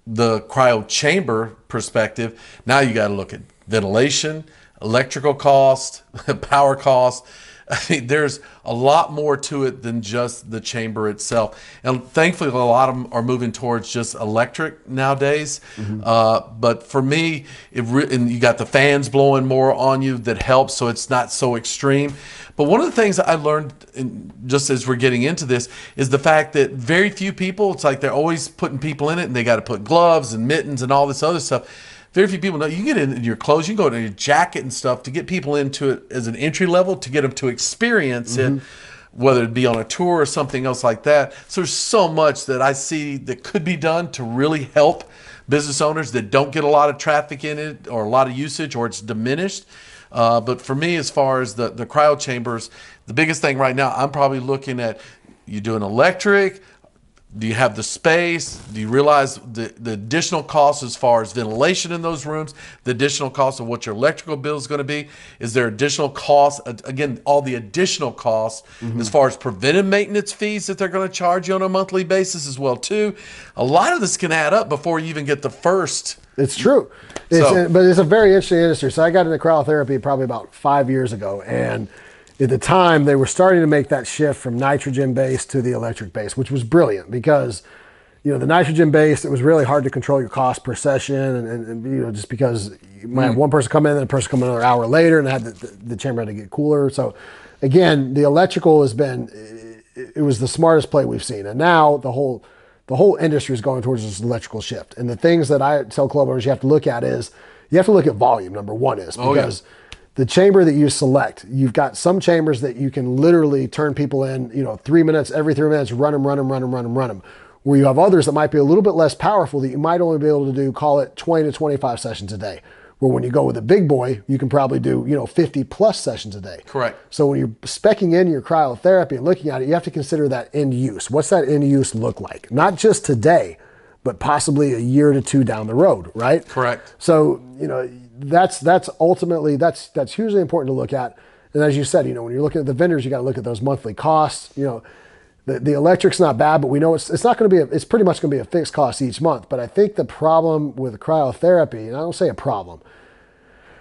the cryo chamber perspective, now you got to look at ventilation, electrical cost, power cost. I mean, there's a lot more to it than just the chamber itself. And thankfully, a lot of them are moving towards just electric nowadays. Mm-hmm. But for me, and you got the fans blowing more on you that helps, so it's not so extreme. But one of the things I learned, just as we're getting into this, is the fact that very few people, it's like they're always putting people in it, and they got to put gloves and mittens and all this other stuff. Very few people know. You get in your clothes, you can go to your jacket and stuff to get people into it as an entry level, to get them to experience it, whether it be on a tour or something else like that. So there's so much that I see that could be done to really help business owners that don't get a lot of traffic in it or a lot of usage or it's diminished. But for me, as far as the cryo chambers, the biggest thing right now, I'm probably looking at you doing electric. Do you have the space? Do you realize the additional costs as far as ventilation in those rooms, the additional cost of what your electrical bill is going to be? Is there additional costs? Again, all the additional costs as far as preventive maintenance fees that they're going to charge you on a monthly basis as well too. A lot of this can add up before you even get the first. It's true. But it's a very interesting industry. So I got into cryotherapy probably about 5 years ago, and at the time, they were starting to make that shift from nitrogen-based to the electric-based, which was brilliant because, the nitrogen-based, it was really hard to control your cost per session, and just because you might have one person come in and a person come in another hour later, and the chamber had to get cooler. So, again, the electrical it was the smartest play we've seen, and now the whole industry is going towards this electrical shift. And the things that I tell club owners you have to look at is you have to look at volume. Number one is because. The chamber that you select, you've got some chambers that you can literally turn people in, 3 minutes, every 3 minutes, run them. Where you have others that might be a little bit less powerful that you might only be able to do, call it 20 to 25 sessions a day. Where when you go with a big boy, you can probably do, 50 plus sessions a day. Correct. So when you're speccing in your cryotherapy and looking at it, you have to consider that end use. What's that end use look like? Not just today, but possibly a year to two down the road, right? Correct. So, that's ultimately hugely important to look at. And as you said, when you're looking at the vendors, you got to look at those monthly costs. The electric's not bad, but we know it's not going to be it's pretty much going to be a fixed cost each month. But I think the problem with cryotherapy, and I don't say a problem,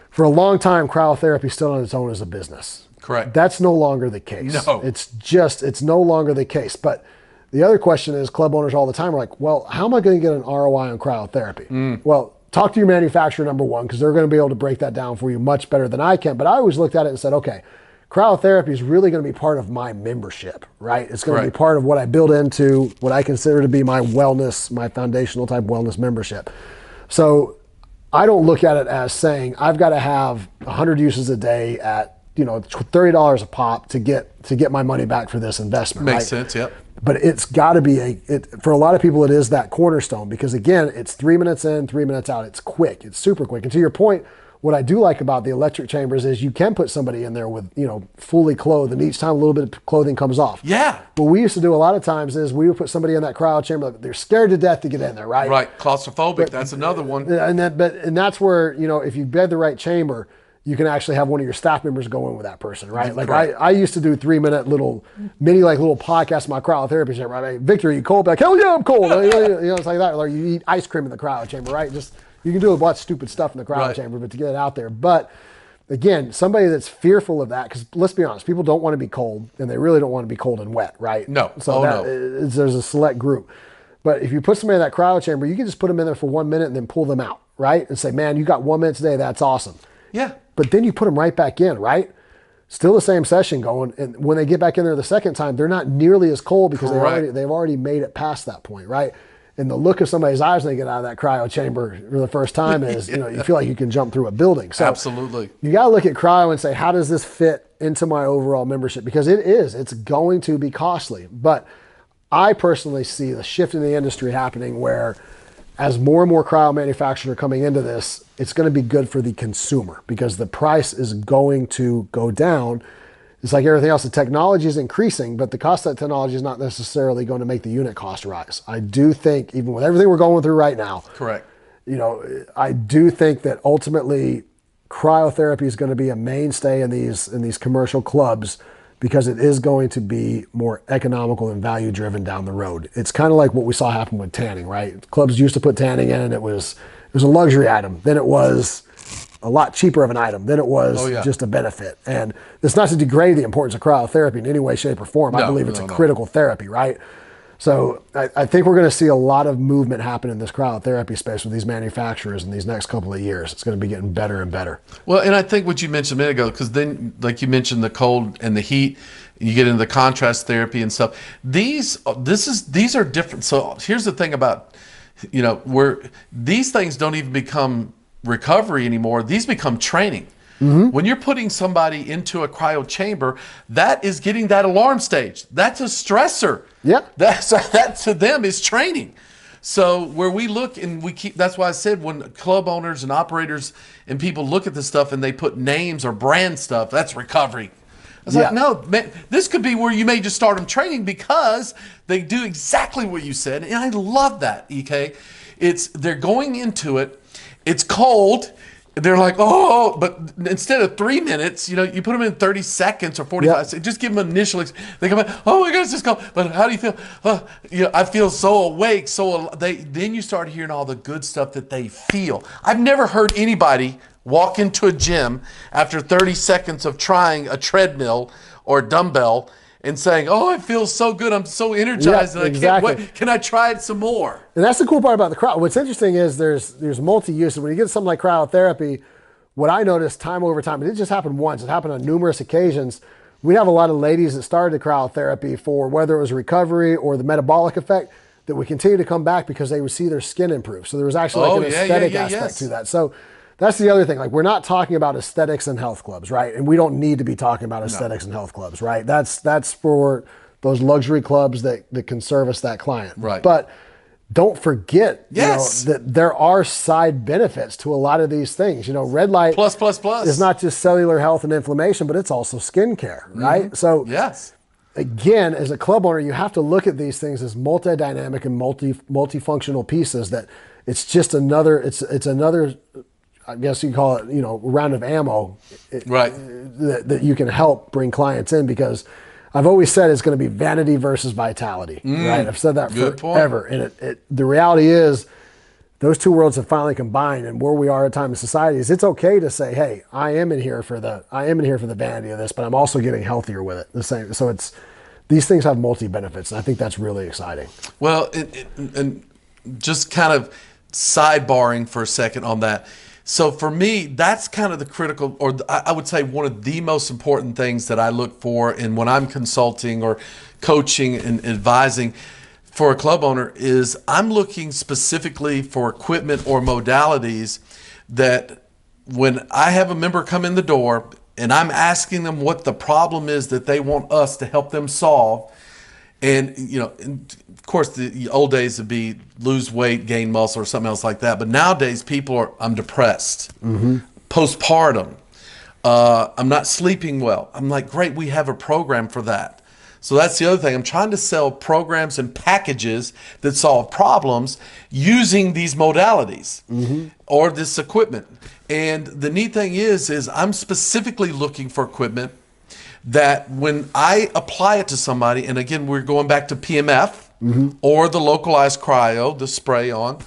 for a long time, cryotherapy still on its own as a business. Correct. That's no longer the case. No. It's no longer the case. But the other question is club owners all the time are like, well, how am I going to get an ROI on cryotherapy? Well, talk to your manufacturer, number one, because they're going to be able to break that down for you much better than I can. But I always looked at it and said, okay, cryotherapy is really going to be part of my membership, right? It's going to be part of what I build into what I consider to be my wellness, my foundational type wellness membership. So I don't look at it as saying I've got to have 100 uses a day at $30 a pop to get my money back for this investment. Makes sense, yep. But it's got to be for a lot of people, it is that cornerstone because again, it's 3 minutes in, 3 minutes out. It's quick. It's super quick. And to your point, what I do like about the electric chambers is you can put somebody in there with, fully clothed, and each time a little bit of clothing comes off. Yeah. What we used to do a lot of times is we would put somebody in that cryo chamber. They're scared to death to get in there, right? Right. Claustrophobic. That's another one. And that's where, if you bed the right chamber, you can actually have one of your staff members go in with that person, right? Like I used to do 3 minute little podcasts in my cryotherapy chamber. Right? Victor, are you cold? Like, hell yeah, I'm cold. It's like that. Or you eat ice cream in the cryo chamber, right? Just you can do a bunch of stupid stuff in the cryo chamber, but to get it out there. But again, somebody that's fearful of that, because let's be honest, people don't want to be cold, and they really don't want to be cold and wet, right? No. So there's a select group. But if you put somebody in that cryo chamber, you can just put them in there for 1 minute and then pull them out, right? And say, man, you got 1 minute today. That's awesome. Yeah. But then you put them right back in, right? Still the same session going. And when they get back in there the second time, they're not nearly as cold because they've already made it past that point, right? And the look of somebody's eyes when they get out of that cryo chamber for the first time is, you feel like you can jump through a building. So absolutely. You got to look at cryo and say, how does this fit into my overall membership? Because it's going to be costly. But I personally see the shift in the industry happening where as more and more cryo manufacturers are coming into this, it's going to be good for the consumer because the price is going to go down. It's like everything else. The technology is increasing, but the cost of that technology is not necessarily going to make the unit cost rise. I do think, even with everything we're going through right now, correct. I do think that ultimately cryotherapy is going to be a mainstay in these commercial clubs because it is going to be more economical and value driven down the road. It's kind of like what we saw happen with tanning, right? Clubs used to put tanning in and it was a luxury item. Then it was a lot cheaper of an item. Then it was just a benefit. And it's not to degrade the importance of cryotherapy in any way, shape, or form. I believe it's a critical therapy, right? So I think we're going to see a lot of movement happen in this cryotherapy space with these manufacturers in these next couple of years. It's going to be getting better and better. Well, and I think what you mentioned a minute ago, because then, like you mentioned, the cold and the heat, you get into the contrast therapy and stuff. These are different. So here's the thing about, where these things don't even become recovery anymore. These become training. Mm-hmm. When you're putting somebody into a cryo chamber, that is getting that alarm stage. That's a stressor. Yeah. That to them is training. So where we look and that's why I said when club owners and operators and people look at this stuff and they put names or brand stuff, that's recovery. was like, no, man, this could be where you may just start them training because they do exactly what you said. And I love that, EK. They're going into it. It's cold. They're like, oh, but instead of 3 minutes, you put them in 30 seconds or 45 seconds. Just give them initial. They come in, oh my gosh, it's cold. But how do you feel? I feel so awake. Then you start hearing all the good stuff that they feel. I've never heard anybody walk into a gym after 30 seconds of trying a treadmill or a dumbbell and saying, oh, it feels so good. I'm so energized and I can't wait. Can I try it some more? And that's the cool part about the crowd. What's interesting is there's multi-use. When you get something like cryotherapy, what I noticed time over time, and it just happened once, it happened on numerous occasions. We have a lot of ladies that started cryotherapy for whether it was recovery or the metabolic effect that would continue to come back because they would see their skin improve. So there was actually an aesthetic aspect to that. So that's the other thing. Like, we're not talking about aesthetics and health clubs, right? And we don't need to be talking about aesthetics and health clubs, right? That's for those luxury clubs that can service that client. Right. But don't forget that there are side benefits to a lot of these things. Red light plus is not just cellular health and inflammation, but it's also skin care, right? So again, as a club owner, you have to look at these things as multi-dynamic and multifunctional pieces. That it's just another. It's another. I guess you call it, round of ammo, that you can help bring clients in, because I've always said it's going to be vanity versus vitality, right? I've said that forever. And the reality is those two worlds have finally combined, and where we are at time in society is it's okay to say, hey, I am in here for the vanity of this, but I'm also getting healthier with it. The same. So these things have multi benefits, and I think that's really exciting. Well, and just kind of sidebarring for a second on that. So for me, that's kind of the critical, or I would say one of the most important things that I look for in when I'm consulting or coaching and advising for a club owner is I'm looking specifically for equipment or modalities that when I have a member come in the door and I'm asking them what the problem is that they want us to help them solve. And, of course, the old days would be lose weight, gain muscle, or something else like that. But nowadays, I'm depressed, postpartum, I'm not sleeping well. I'm like, great, we have a program for that. So that's the other thing. I'm trying to sell programs and packages that solve problems using these modalities or this equipment. And the neat thing is I'm specifically looking for equipment that when I apply it to somebody, and again, we're going back to PMF or the localized cryo, the spray on,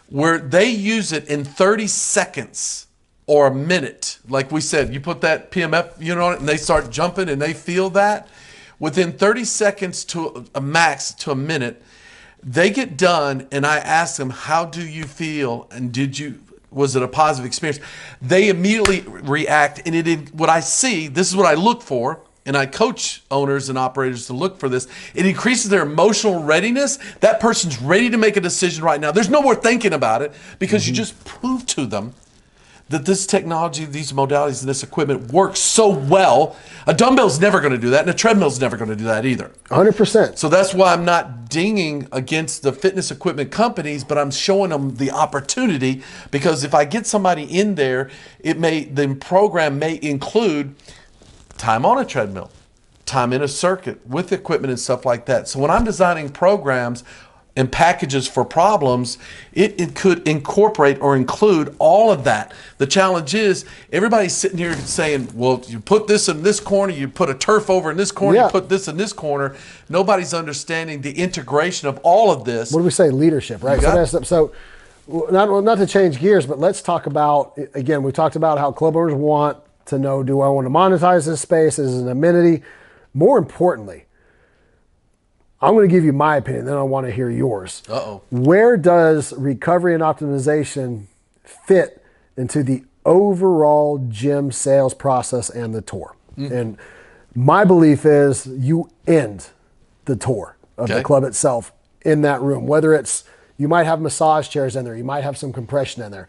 where they use it in 30 seconds or a minute. Like we said, you put that PMF unit on it and they start jumping and they feel that. Within 30 seconds to a max to a minute, they get done and I ask them, how do you feel? And was it a positive experience? They immediately react, and what I see, this is what I look for, and I coach owners and operators to look for this. It increases their emotional readiness. That person's ready to make a decision right now. There's no more thinking about it because you just prove to them that this technology, these modalities, and this equipment works so well. A dumbbell's never going to do that, and a treadmill's never going to do that either. 100%. So that's why I'm not dinging against the fitness equipment companies, but I'm showing them the opportunity, because if I get somebody in there, the program may include time on a treadmill, time in a circuit with equipment and stuff like that. So when I'm designing programs and packages for problems, it could incorporate or include all of that. The challenge is everybody's sitting here saying, well, you put this in this corner, you put a turf over in this corner, you put this in this corner. Nobody's understanding the integration of all of this. What do we say? Leadership, right? So not to change gears, but let's talk about, again, we talked about how club owners want to know, do I want to monetize this space as an amenity? More importantly, I'm going to give you my opinion, then I want to hear yours. Where does recovery and optimization fit into the overall gym sales process and the tour? And my belief is you end the tour of the club itself in that room. Whether it's, you might have massage chairs in there, you might have some compression in there.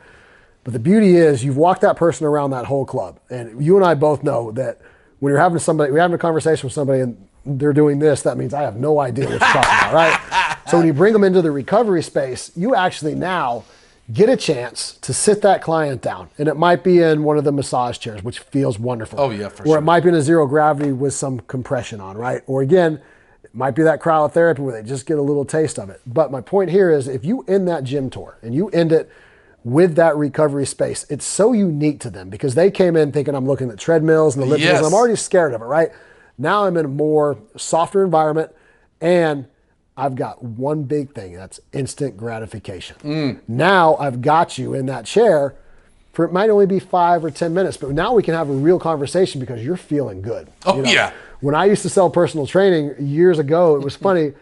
But the beauty is you've walked that person around that whole club. And you and I both know that when we're having a conversation with somebody and they're doing this, that means I have no idea what you're talking about, right? So when you bring them into the recovery space, you actually now get a chance to sit that client down. And it might be in one of the massage chairs, which feels wonderful. Oh, yeah, for Or sure. it might be in a zero gravity with some compression on, right? Or again, it might be that cryotherapy where they just get a little taste of it. But my point here is if you end that gym tour and you end it with that recovery space, it's so unique to them because they came in thinking I'm looking at treadmills and the ellipticals, and I'm already scared of it, right? Now I'm in a more softer environment, and I've got one big thing, that's instant gratification. Now I've got you in that chair for, it might only be 5 or 10 minutes, but now we can have a real conversation because you're feeling good. Oh, yeah. When I used to sell personal training years ago, it was funny,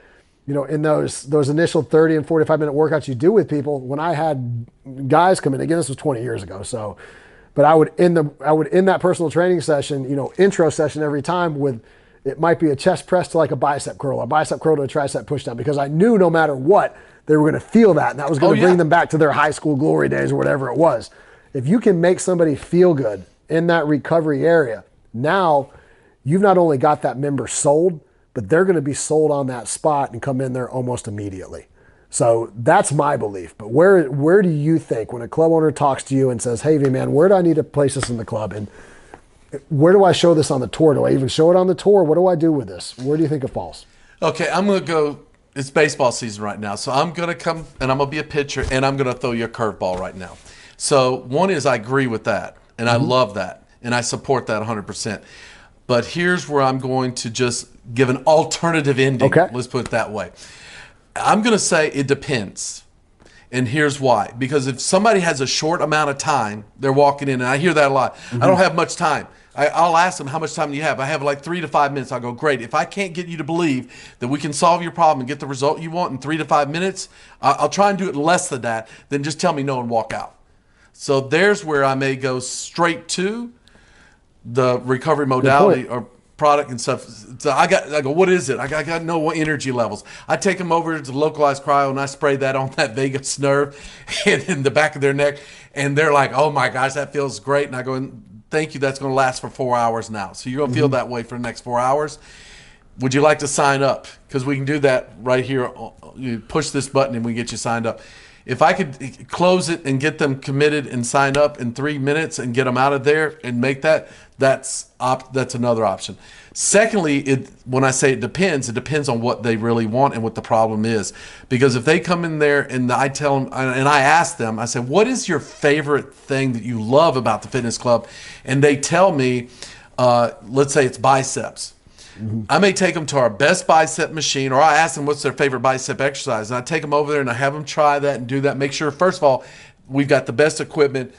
in those initial 30 and 45-minute workouts you do with people, when I had guys come in, again, this was 20 years ago, so, but I would end that personal training session, intro session every time with, it might be a chest press to like a bicep curl, a bicep curl to a tricep push down, because I knew no matter what, they were going to feel that, and that was going to bring them back to their high school glory days or whatever it was. If you can make somebody feel good in that recovery area, now you've not only got that member sold, but they're going to be sold on that spot and come in there almost immediately. So that's my belief. But where do you think when a club owner talks to you and says, hey, man, where do I need to place this in the club? And where do I show this on the tour? Do I even show it on the tour? What do I do with this? Where do you think it falls? Okay, I'm going to go. It's baseball season right now. So I'm going to come and I'm going to be a pitcher and I'm going to throw you a curveball right now. So one is I agree with that and I love that and I support that 100%. But here's where I'm going to just give an alternative ending. Okay. Let's put it that way. I'm going to say it depends. And here's why. Because if somebody has a short amount of time, they're walking in, and I hear that a lot. I don't have much time. I'll ask them, how much time do you have? I have like 3 to 5 minutes. I'll go, great. If I can't get you to believe that we can solve your problem and get the result you want in 3 to 5 minutes, I'll try and do it less than that. Then just tell me no and walk out. So there's where I may go straight to the recovery modality or product and stuff. So I go, what is it? I got no energy levels. I take them over to localized cryo and I spray that on that vagus nerve and in the back of their neck. And they're like, oh my gosh, that feels great. And I go, thank you. That's going to last for 4 hours now. So you're going to feel that way for the next 4 hours. Would you like to sign up? Because we can do that right here. You push this button and we get you signed up. If I could close it and get them committed and sign up in 3 minutes and get them out of there and make that's another option. Secondly, when I say it depends on what they really want and what the problem is. Because if they come in there and I tell them, and I ask them, I say, what is your favorite thing that you love about the fitness club? And they tell me, let's say it's biceps. I may take them to our best bicep machine, or I ask them what's their favorite bicep exercise. And I take them over there and I have them try that and do that. Make sure, first of all, we've got the best equipment.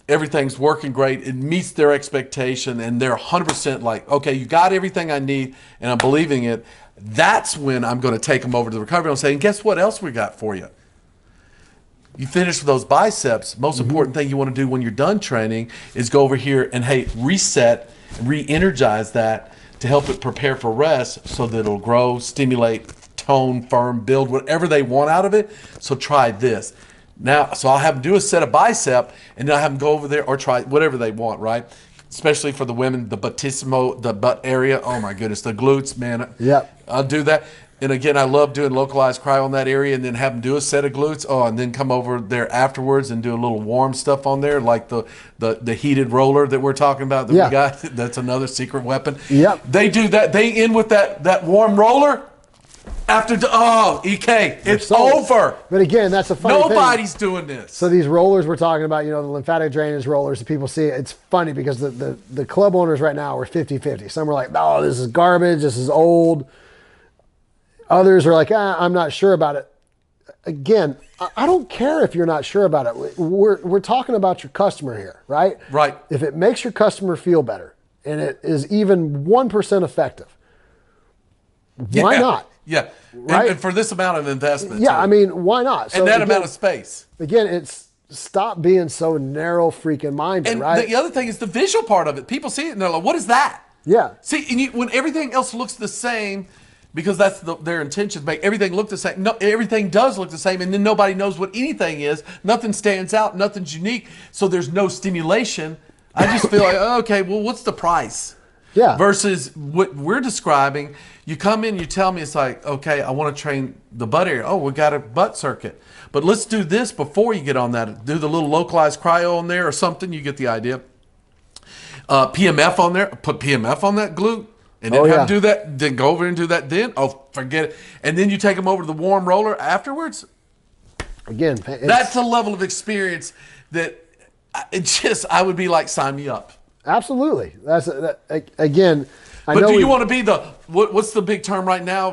Everything's working great. It meets their expectation, and they're 100% like, okay, you got everything I need, and I'm believing it. That's when I'm going to take them over to the recovery and say, and guess what else we got for you? You finish with those biceps. Most important thing you want to do when you're done training is go over here and, hey, reset, re-energize that to help it prepare for rest so that it'll grow, stimulate, tone, firm, build, whatever they want out of it. So try this. Now, so I'll have them do a set of bicep, and then I'll have them go over there or try whatever they want, right? Especially for the women, the buttissimo, the butt area. Oh, my goodness, the glutes, man. Yep. I'll do that. And, again, I love doing localized cryo in that area and then have them do a set of glutes. Oh, and then come over there afterwards and do a little warm stuff on there, like the heated roller that we're talking about that we got. That's another secret weapon. Yep. They do that. They end with that warm roller. After, EK, it's over. But again, that's a funny thing. Nobody's doing this. So these rollers we're talking about, the lymphatic drainage rollers that people see, it's funny because the club owners right now are 50-50. Some are like, oh, this is garbage, this is old. Others are like, I'm not sure about it. Again, I don't care if you're not sure about it. We're talking about your customer here, right? Right. If it makes your customer feel better and it is even 1% effective, why not? Yeah, right. And for this amount of investment. Yeah, too. I mean, why not? So and that again, amount of space. Again, it's stop being so narrow freaking minded, and right? The other thing is the visual part of it. People see it and they're like, what is that? Yeah. See, and when everything else looks the same, because that's their intention to make everything look the same. No, everything does look the same, and then nobody knows what anything is. Nothing stands out. Nothing's unique. So there's no stimulation. I just feel like, okay, well, what's the price? Yeah. Versus what we're describing, you come in, you tell me, it's like, okay, I want to train the butt area. Oh, we got a butt circuit. But let's do this before you get on that. Do the little localized cryo on there or something. You get the idea. PMF on there. Put PMF on that glute. And then have them do that. Then go over and do that then. Oh, forget it. And then you take them over to the warm roller afterwards. Again, that's a level of experience that I would be like, sign me up. Absolutely. Again. But do you want to be the what's the big term right now?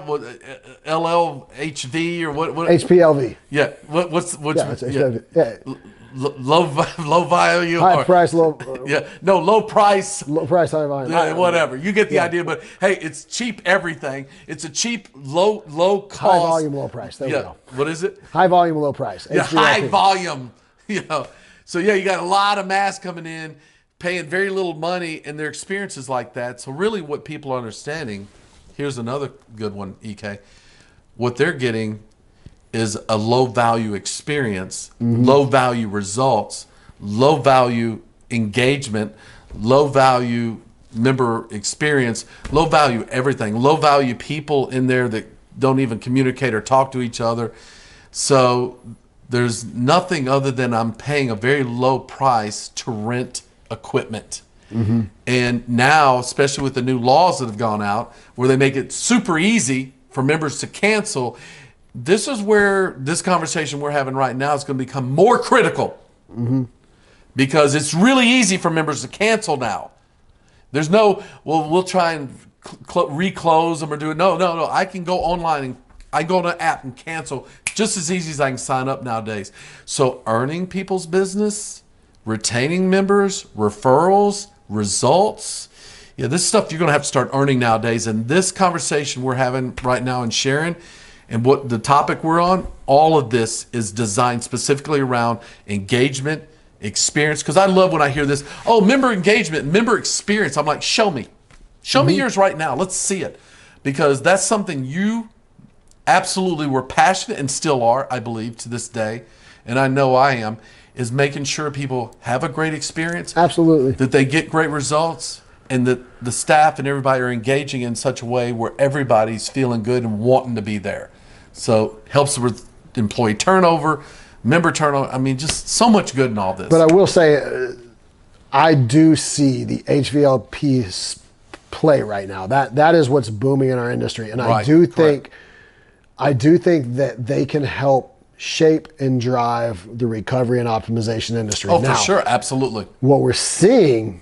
LLHV or what? HPLV. Yeah. What's HPLV. Yeah. Low value. High price, low. Low price. Low price, high volume. Whatever. You get the idea. But hey, it's cheap everything. It's a cheap, low cost. High volume, low price. There we go. What is it? High volume, low price. Yeah, high volume. So you got a lot of mass coming in, paying very little money, and their experience is like that. So really what people are understanding, here's another good one, EK. What they're getting is a low-value experience, low-value results, low-value engagement, low-value member experience, low-value everything, low-value people in there that don't even communicate or talk to each other. So there's nothing other than I'm paying a very low price to rent equipment. And now, especially with the new laws that have gone out, where they make it super easy for members to cancel, this is where this conversation we're having right now is going to become more critical. Because it's really easy for members to cancel now. There's no, well, we'll try and reclose them or do it. No. I can go online and I go to an app and cancel just as easy as I can sign up nowadays. So earning people's business, retaining members, referrals, results. Yeah, this stuff you're going to have to start earning nowadays. And this conversation we're having right now and sharing, and what the topic we're on, all of this is designed specifically around engagement, experience. Because I love when I hear this, oh, member engagement, member experience. I'm like, show me. Show me yours right now. Let's see it. Because that's something you absolutely were passionate and still are, I believe, to this day. And I know I am, is making sure people have a great experience. Absolutely. That they get great results. And that the staff and everybody are engaging in such a way where everybody's feeling good and wanting to be there. So helps with employee turnover, member turnover. I mean, just so much good in all this. But I will say, I do see the HVLP play right now. That is what's booming in our industry, and I do think that they can help shape and drive the recovery and optimization industry. Oh, now, for sure, absolutely. What we're seeing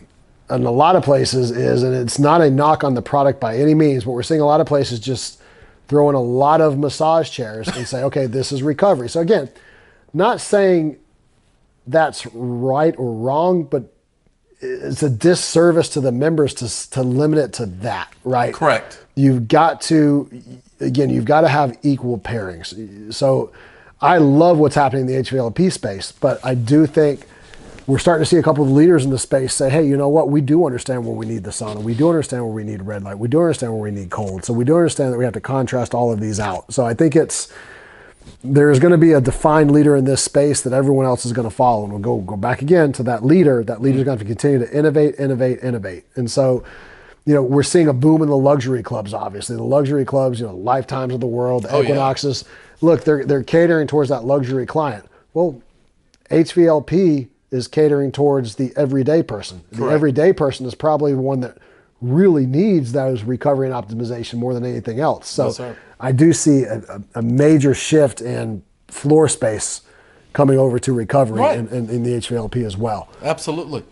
in a lot of places is, and it's not a knock on the product by any means, but we're seeing a lot of places just throw in a lot of massage chairs and say, okay, this is recovery. So again, not saying that's right or wrong, but it's a disservice to the members to limit it to that, right? Correct. You've got to have equal pairings. So I love what's happening in the HVLP space, but I do think we're starting to see a couple of leaders in the space say, hey, you know what? We do understand where we need the sauna. We do understand where we need red light. We do understand where we need cold. So we do understand that we have to contrast all of these out. So I think there's going to be a defined leader in this space that everyone else is going to follow. And we'll go back again to that leader. That leader's going to have to continue to innovate. And so, we're seeing a boom in the luxury clubs, obviously. The luxury clubs, Lifetimes of the world, the Equinoxes. Yeah. Look, they're catering towards that luxury client. Well, HVLP is catering towards the everyday person. Correct. The everyday person is probably the one that really needs those recovery and optimization more than anything else. So yes, I do see a major shift in floor space coming over to recovery in the HVLP as well. Absolutely.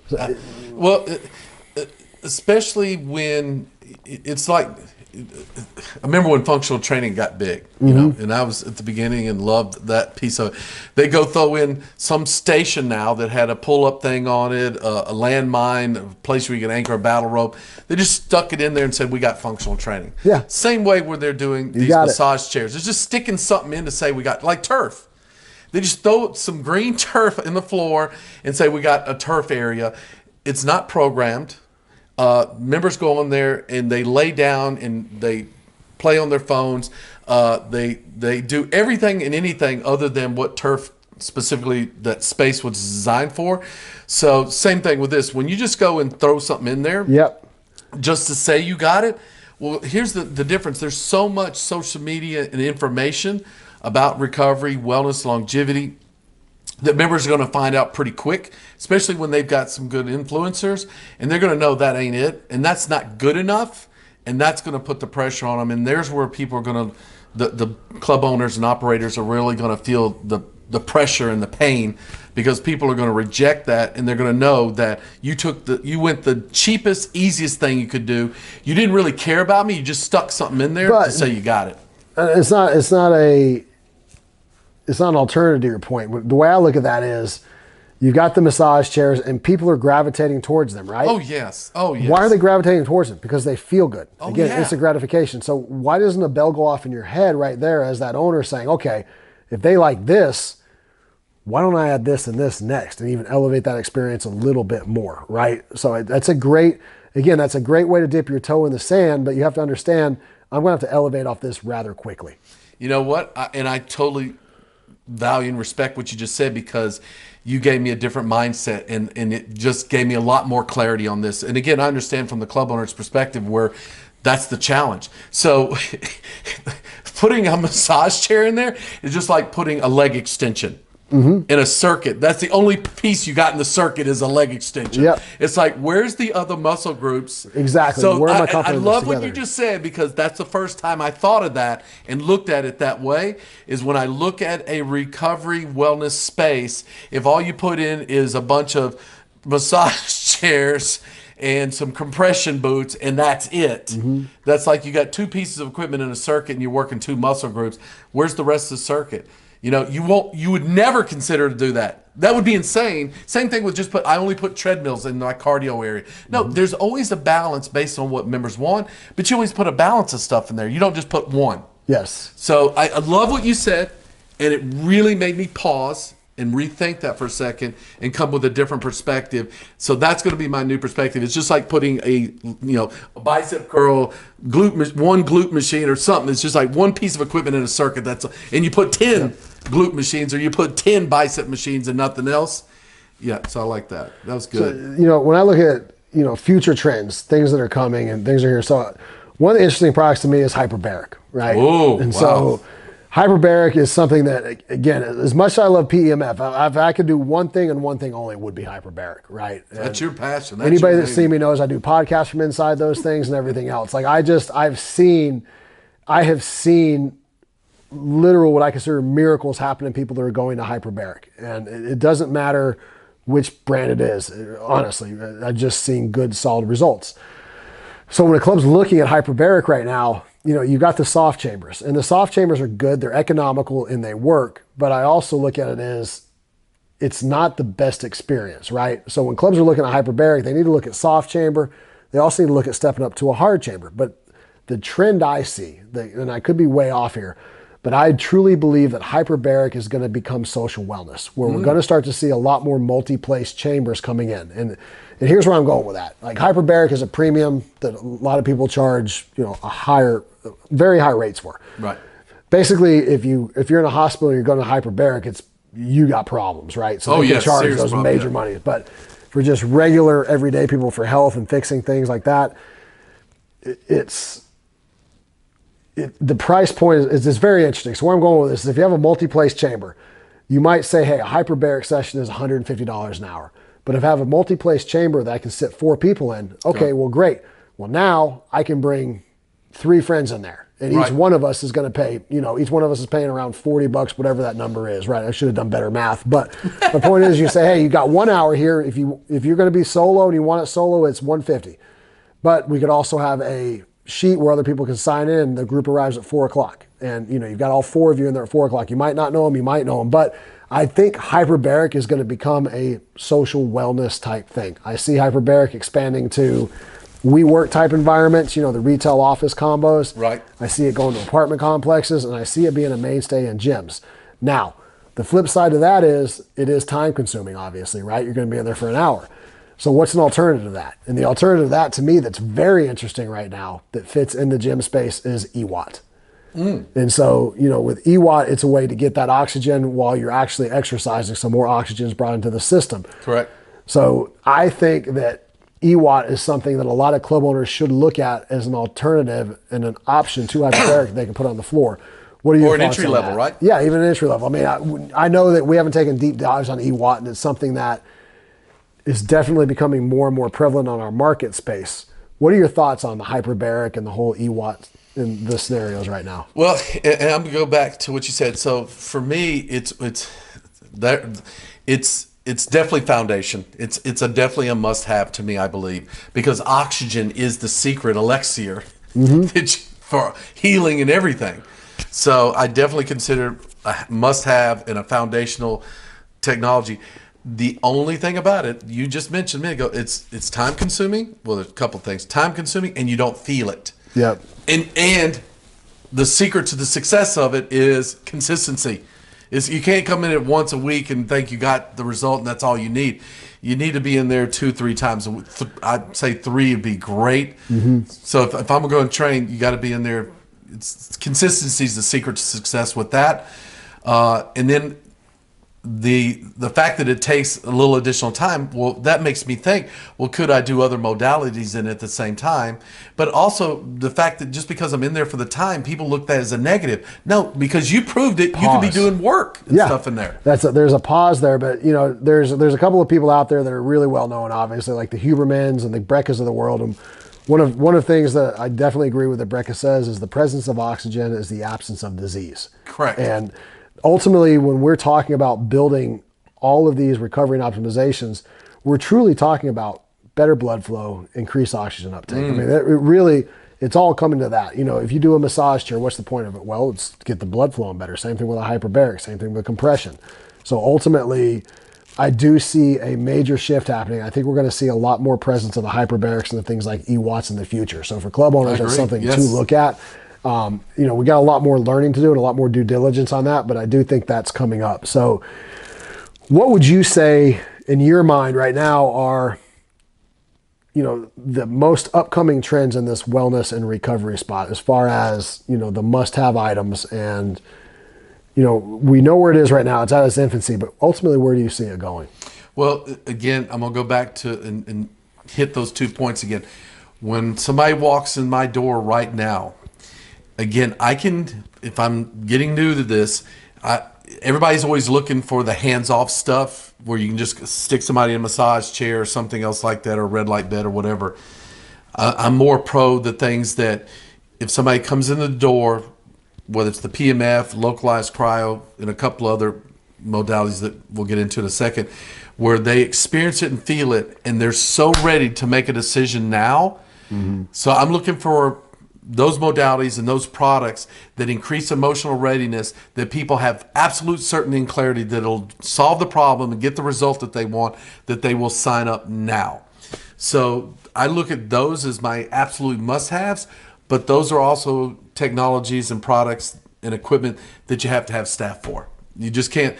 Especially when it's like, I remember when functional training got big, and I was at the beginning and loved that piece of it. They go throw in some station now that had a pull-up thing on it, a landmine, a place where you can anchor a battle rope. They just stuck it in there and said, we got functional training. Yeah. Same way where they're doing these massage chairs. They're just sticking something in to say we got, like turf. They just throw some green turf in the floor and say we got a turf area. It's not programmed. Members go on there and they lay down and they play on their phones. They do everything and anything other than what turf specifically that space was designed for. So same thing with this. When you just go and throw something in there, just to say you got it. Well, here's the difference. There's so much social media and information about recovery, wellness, longevity that members are going to find out pretty quick, especially when they've got some good influencers, and they're going to know that ain't it, and that's not good enough, and that's going to put the pressure on them. And there's where people are going to, the club owners and operators are really going to feel the pressure and the pain, because people are going to reject that, and they're going to know that you went the cheapest, easiest thing you could do. You didn't really care about me. You just stuck something in there to say you got it. It's not an alternative to your point. The way I look at that is, you've got the massage chairs and people are gravitating towards them, right? Oh, yes. Oh, yes. Why are they gravitating towards them? Because they feel good. Oh, Again, yeah. instant gratification. So why doesn't a bell go off in your head right there as that owner saying, okay, if they like this, why don't I add this and this next, and even elevate that experience a little bit more, right? So that's a great way to dip your toe in the sand, but you have to understand, I'm going to have to elevate off this rather quickly. You know what? I totally value and respect what you just said, because you gave me a different mindset, and it just gave me a lot more clarity on this. And again, I understand from the club owner's perspective where that's the challenge. So putting a massage chair in there is just like putting a leg extension in a circuit. That's the only piece you got in the circuit is a leg extension. Yep. It's like, where's the other muscle groups? Exactly. So Where am I I confident love this what together? you just said, because that's the first time I thought of that and looked at it that way, is when I look at a recovery wellness space, if all you put in is a bunch of massage chairs and some compression boots, and that's it. That's like you got two pieces of equipment in a circuit and you're working two muscle groups. Where's the rest of the circuit? You know, you would never consider to do that. That would be insane. Same thing with I only put treadmills in my cardio area. No, there's always a balance based on what members want, but you always put a balance of stuff in there. You don't just put one. Yes. So I love what you said, and it really made me pause and rethink that for a second and come with a different perspective. So that's going to be my new perspective. It's just like putting a bicep curl, one glute machine or something. It's just like one piece of equipment in a circuit. And you put 10 glute machines, or you put 10 bicep machines and nothing else. Yeah, so I like that. That was good. So, when I look at, future trends, things that are coming and things are here. So one of the interesting products to me is hyperbaric, right? Oh, and wow. So hyperbaric is something that, again, as much as I love PEMF, if I could do one thing and one thing only, would be hyperbaric, right? That's your passion. Anybody that's seen me knows I do podcasts from inside those things and everything else. Like I have seen literal, what I consider miracles happen in people that are going to hyperbaric. And it doesn't matter which brand it is. Honestly, I've just seen good, solid results. So when a club's looking at hyperbaric right now, you got the soft chambers, and the soft chambers are good. They're economical and they work. But I also look at it as it's not the best experience, right? So when clubs are looking at hyperbaric, they need to look at soft chamber. They also need to look at stepping up to a hard chamber. But the trend I see, and I could be way off here, but I truly believe that hyperbaric is going to become social wellness, where we're going to start to see a lot more multi-place chambers coming in. And here's where I'm going with that. Like hyperbaric is a premium that a lot of people charge, very high rates for. Right. Basically, if you're in a hospital and you're going to hyperbaric, you got problems, right? So they can charge those major money. But for just regular everyday people, for health and fixing things like that, the price point is very interesting. So where I'm going with this is, if you have a multi-place chamber, you might say, hey, a hyperbaric session is $150 an hour. But if I have a multi-place chamber that I can sit 4 people in, okay, well, great. Well, now I can bring 3 friends in there. And each one of us is going to pay, each one of us is paying around $40, whatever that number is, right? I should have done better math. But the point is, you say, hey, you got 1 hour here. If you're going to be solo and you want it solo, it's $150. But we could also have a sheet where other people can sign in. The group arrives at 4:00, and you've got all 4 of you in there at 4:00. You might not know them, you might know them, but I think hyperbaric is going to become a social wellness type thing. I see hyperbaric expanding to WeWork type environments, the retail office combos. Right. I see it going to apartment complexes, and I see it being a mainstay in gyms. Now, the flip side of that is it is time consuming, obviously, right? You're going to be in there for an hour. So what's an alternative to that? And the alternative to that, to me, that's very interesting right now that fits in the gym space is EWAT. And so, with EWAT, it's a way to get that oxygen while you're actually exercising, so more oxygen is brought into the system. Correct. So I think that EWAT is something that a lot of club owners should look at as an alternative and an option to hyperbaric they can put on the floor. What are your or an thoughts entry on level, that? right? Yeah, even an entry level. I mean, I know that we haven't taken deep dives on EWAT, and it's something that is definitely becoming more and more prevalent on our market space. What are your thoughts on the hyperbaric and the whole EWAT in the scenarios right now? Well, and I'm gonna go back to what you said. So for me, it's definitely foundation. It's definitely a must have to me, I believe, because oxygen is the secret elixir for healing and everything. So I definitely consider a must have and a foundational technology. The only thing about it, you just mentioned a minute ago, it's time consuming. Well, there's a couple of things. Time consuming, and you don't feel it. Yep. And the secret to the success of it is consistency. Is you can't come in it once a week and think you got the result and that's all you need. You need to be in there 2-3 times a week. I'd say 3 would be great. So if I'm going to train, you got to be in there. Consistency is the secret to success with that. And then the fact that it takes a little additional time, well, that makes me think, well, could I do other modalities in it at the same time? But also the fact that just because I'm in there for the time, people look at that as a negative. No, because you proved it, you could be doing work and stuff in there. There's a pause there, but you know, there's a couple of people out there that are really well known, obviously, like the Hubermans and the Breckes of the world. And one of the things that I definitely agree with that Brecka says is the presence of oxygen is the absence of disease. Correct. And ultimately, when we're talking about building all of these recovery and optimizations, we're truly talking about better blood flow, increased oxygen uptake. I mean, it's all coming to that. You know, if you do a massage chair, what's the point of it? Well, it's to get the blood flowing better. Same thing with a hyperbaric, same thing with compression. So ultimately, I do see a major shift happening. I think we're going to see a lot more presence of the hyperbarics and the things like EWATs in the future. So for club owners, that's something to look at. You know, we got a lot more learning to do and a lot more due diligence on that, but I do think that's coming up. So what would you say in your mind right now are, you know, the most upcoming trends in this wellness and recovery spot as far as, you know, the must-have items? And, you know, we know where it is right now. It's at its infancy, but ultimately, where do you see it going? Well, again, I'm going to go back to and hit those 2 points again. When somebody walks in my door right now, again, I can, if I'm getting new to this, everybody's always looking for the hands-off stuff where you can just stick somebody in a massage chair or something else like that, or a red light bed or whatever. I'm more pro the things that if somebody comes in the door, whether it's the PMF, localized cryo, and a couple other modalities that we'll get into in a second, where they experience it and feel it, and they're so ready to make a decision now. So I'm looking for those modalities and those products that increase emotional readiness, that people have absolute certainty and clarity that it'll solve the problem and get the result that they want, that they will sign up now. So I look at those as my absolute must-haves, but those are also technologies and products and equipment that you have to have staff for. You just can't,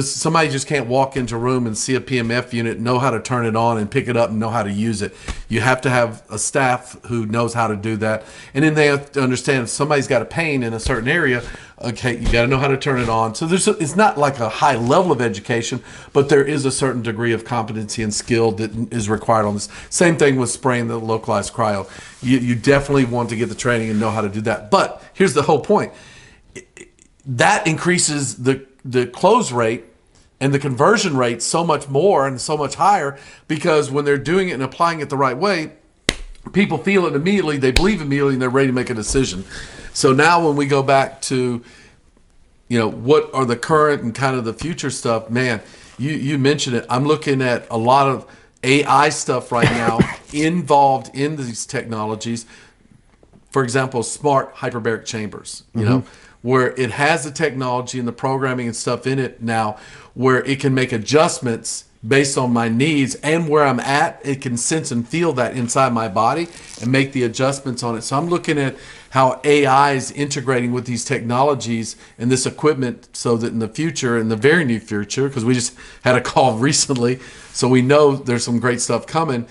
somebody just can't walk into a room and see a PMF unit, know how to turn it on and pick it up and know how to use it. You have to have a staff who knows how to do that. And then they have to understand if somebody's got a pain in a certain area, okay, you got to know how to turn it on. So it's not like a high level of education, but there is a certain degree of competency and skill that is required on this. Same thing with spraying the localized cryo. You definitely want to get the training and know how to do that. But here's the whole point. That increases the close rate and the conversion rate so much more and so much higher, because when they're doing it and applying it the right way, people feel it immediately, they believe immediately, and they're ready to make a decision. So now when we go back to, you know, what are the current and kind of the future stuff, man, you mentioned it. I'm looking at a lot of AI stuff right now involved in these technologies. For example, smart hyperbaric chambers, you know, where it has the technology and the programming and stuff in it now, where it can make adjustments based on my needs and where I'm at. It can sense and feel that inside my body and make the adjustments on it. So I'm looking at how AI is integrating with these technologies and this equipment, so that in the future, in the very near future, because we just had a call recently, so we know there's some great stuff coming,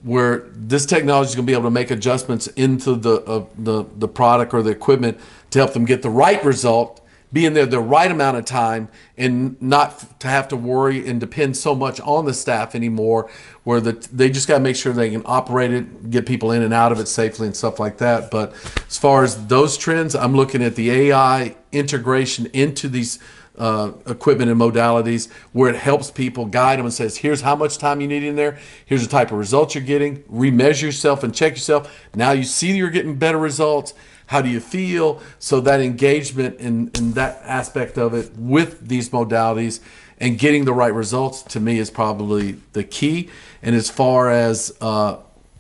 where this technology is going to be able to make adjustments into the product or the equipment to help them get the right result being there the right amount of time and not to have to worry and depend so much on the staff anymore, where they just got to make sure they can operate it, get people in and out of it safely and stuff like that. But as far as those trends, I'm looking at the AI integration into these equipment and modalities, where it helps people, guide them, and says, here's how much time you need in there, here's the type of results you're getting, remeasure yourself and check yourself. Now you see you're getting better results. How do you feel? So that engagement in that aspect of it with these modalities and getting the right results, to me, is probably the key. And as far as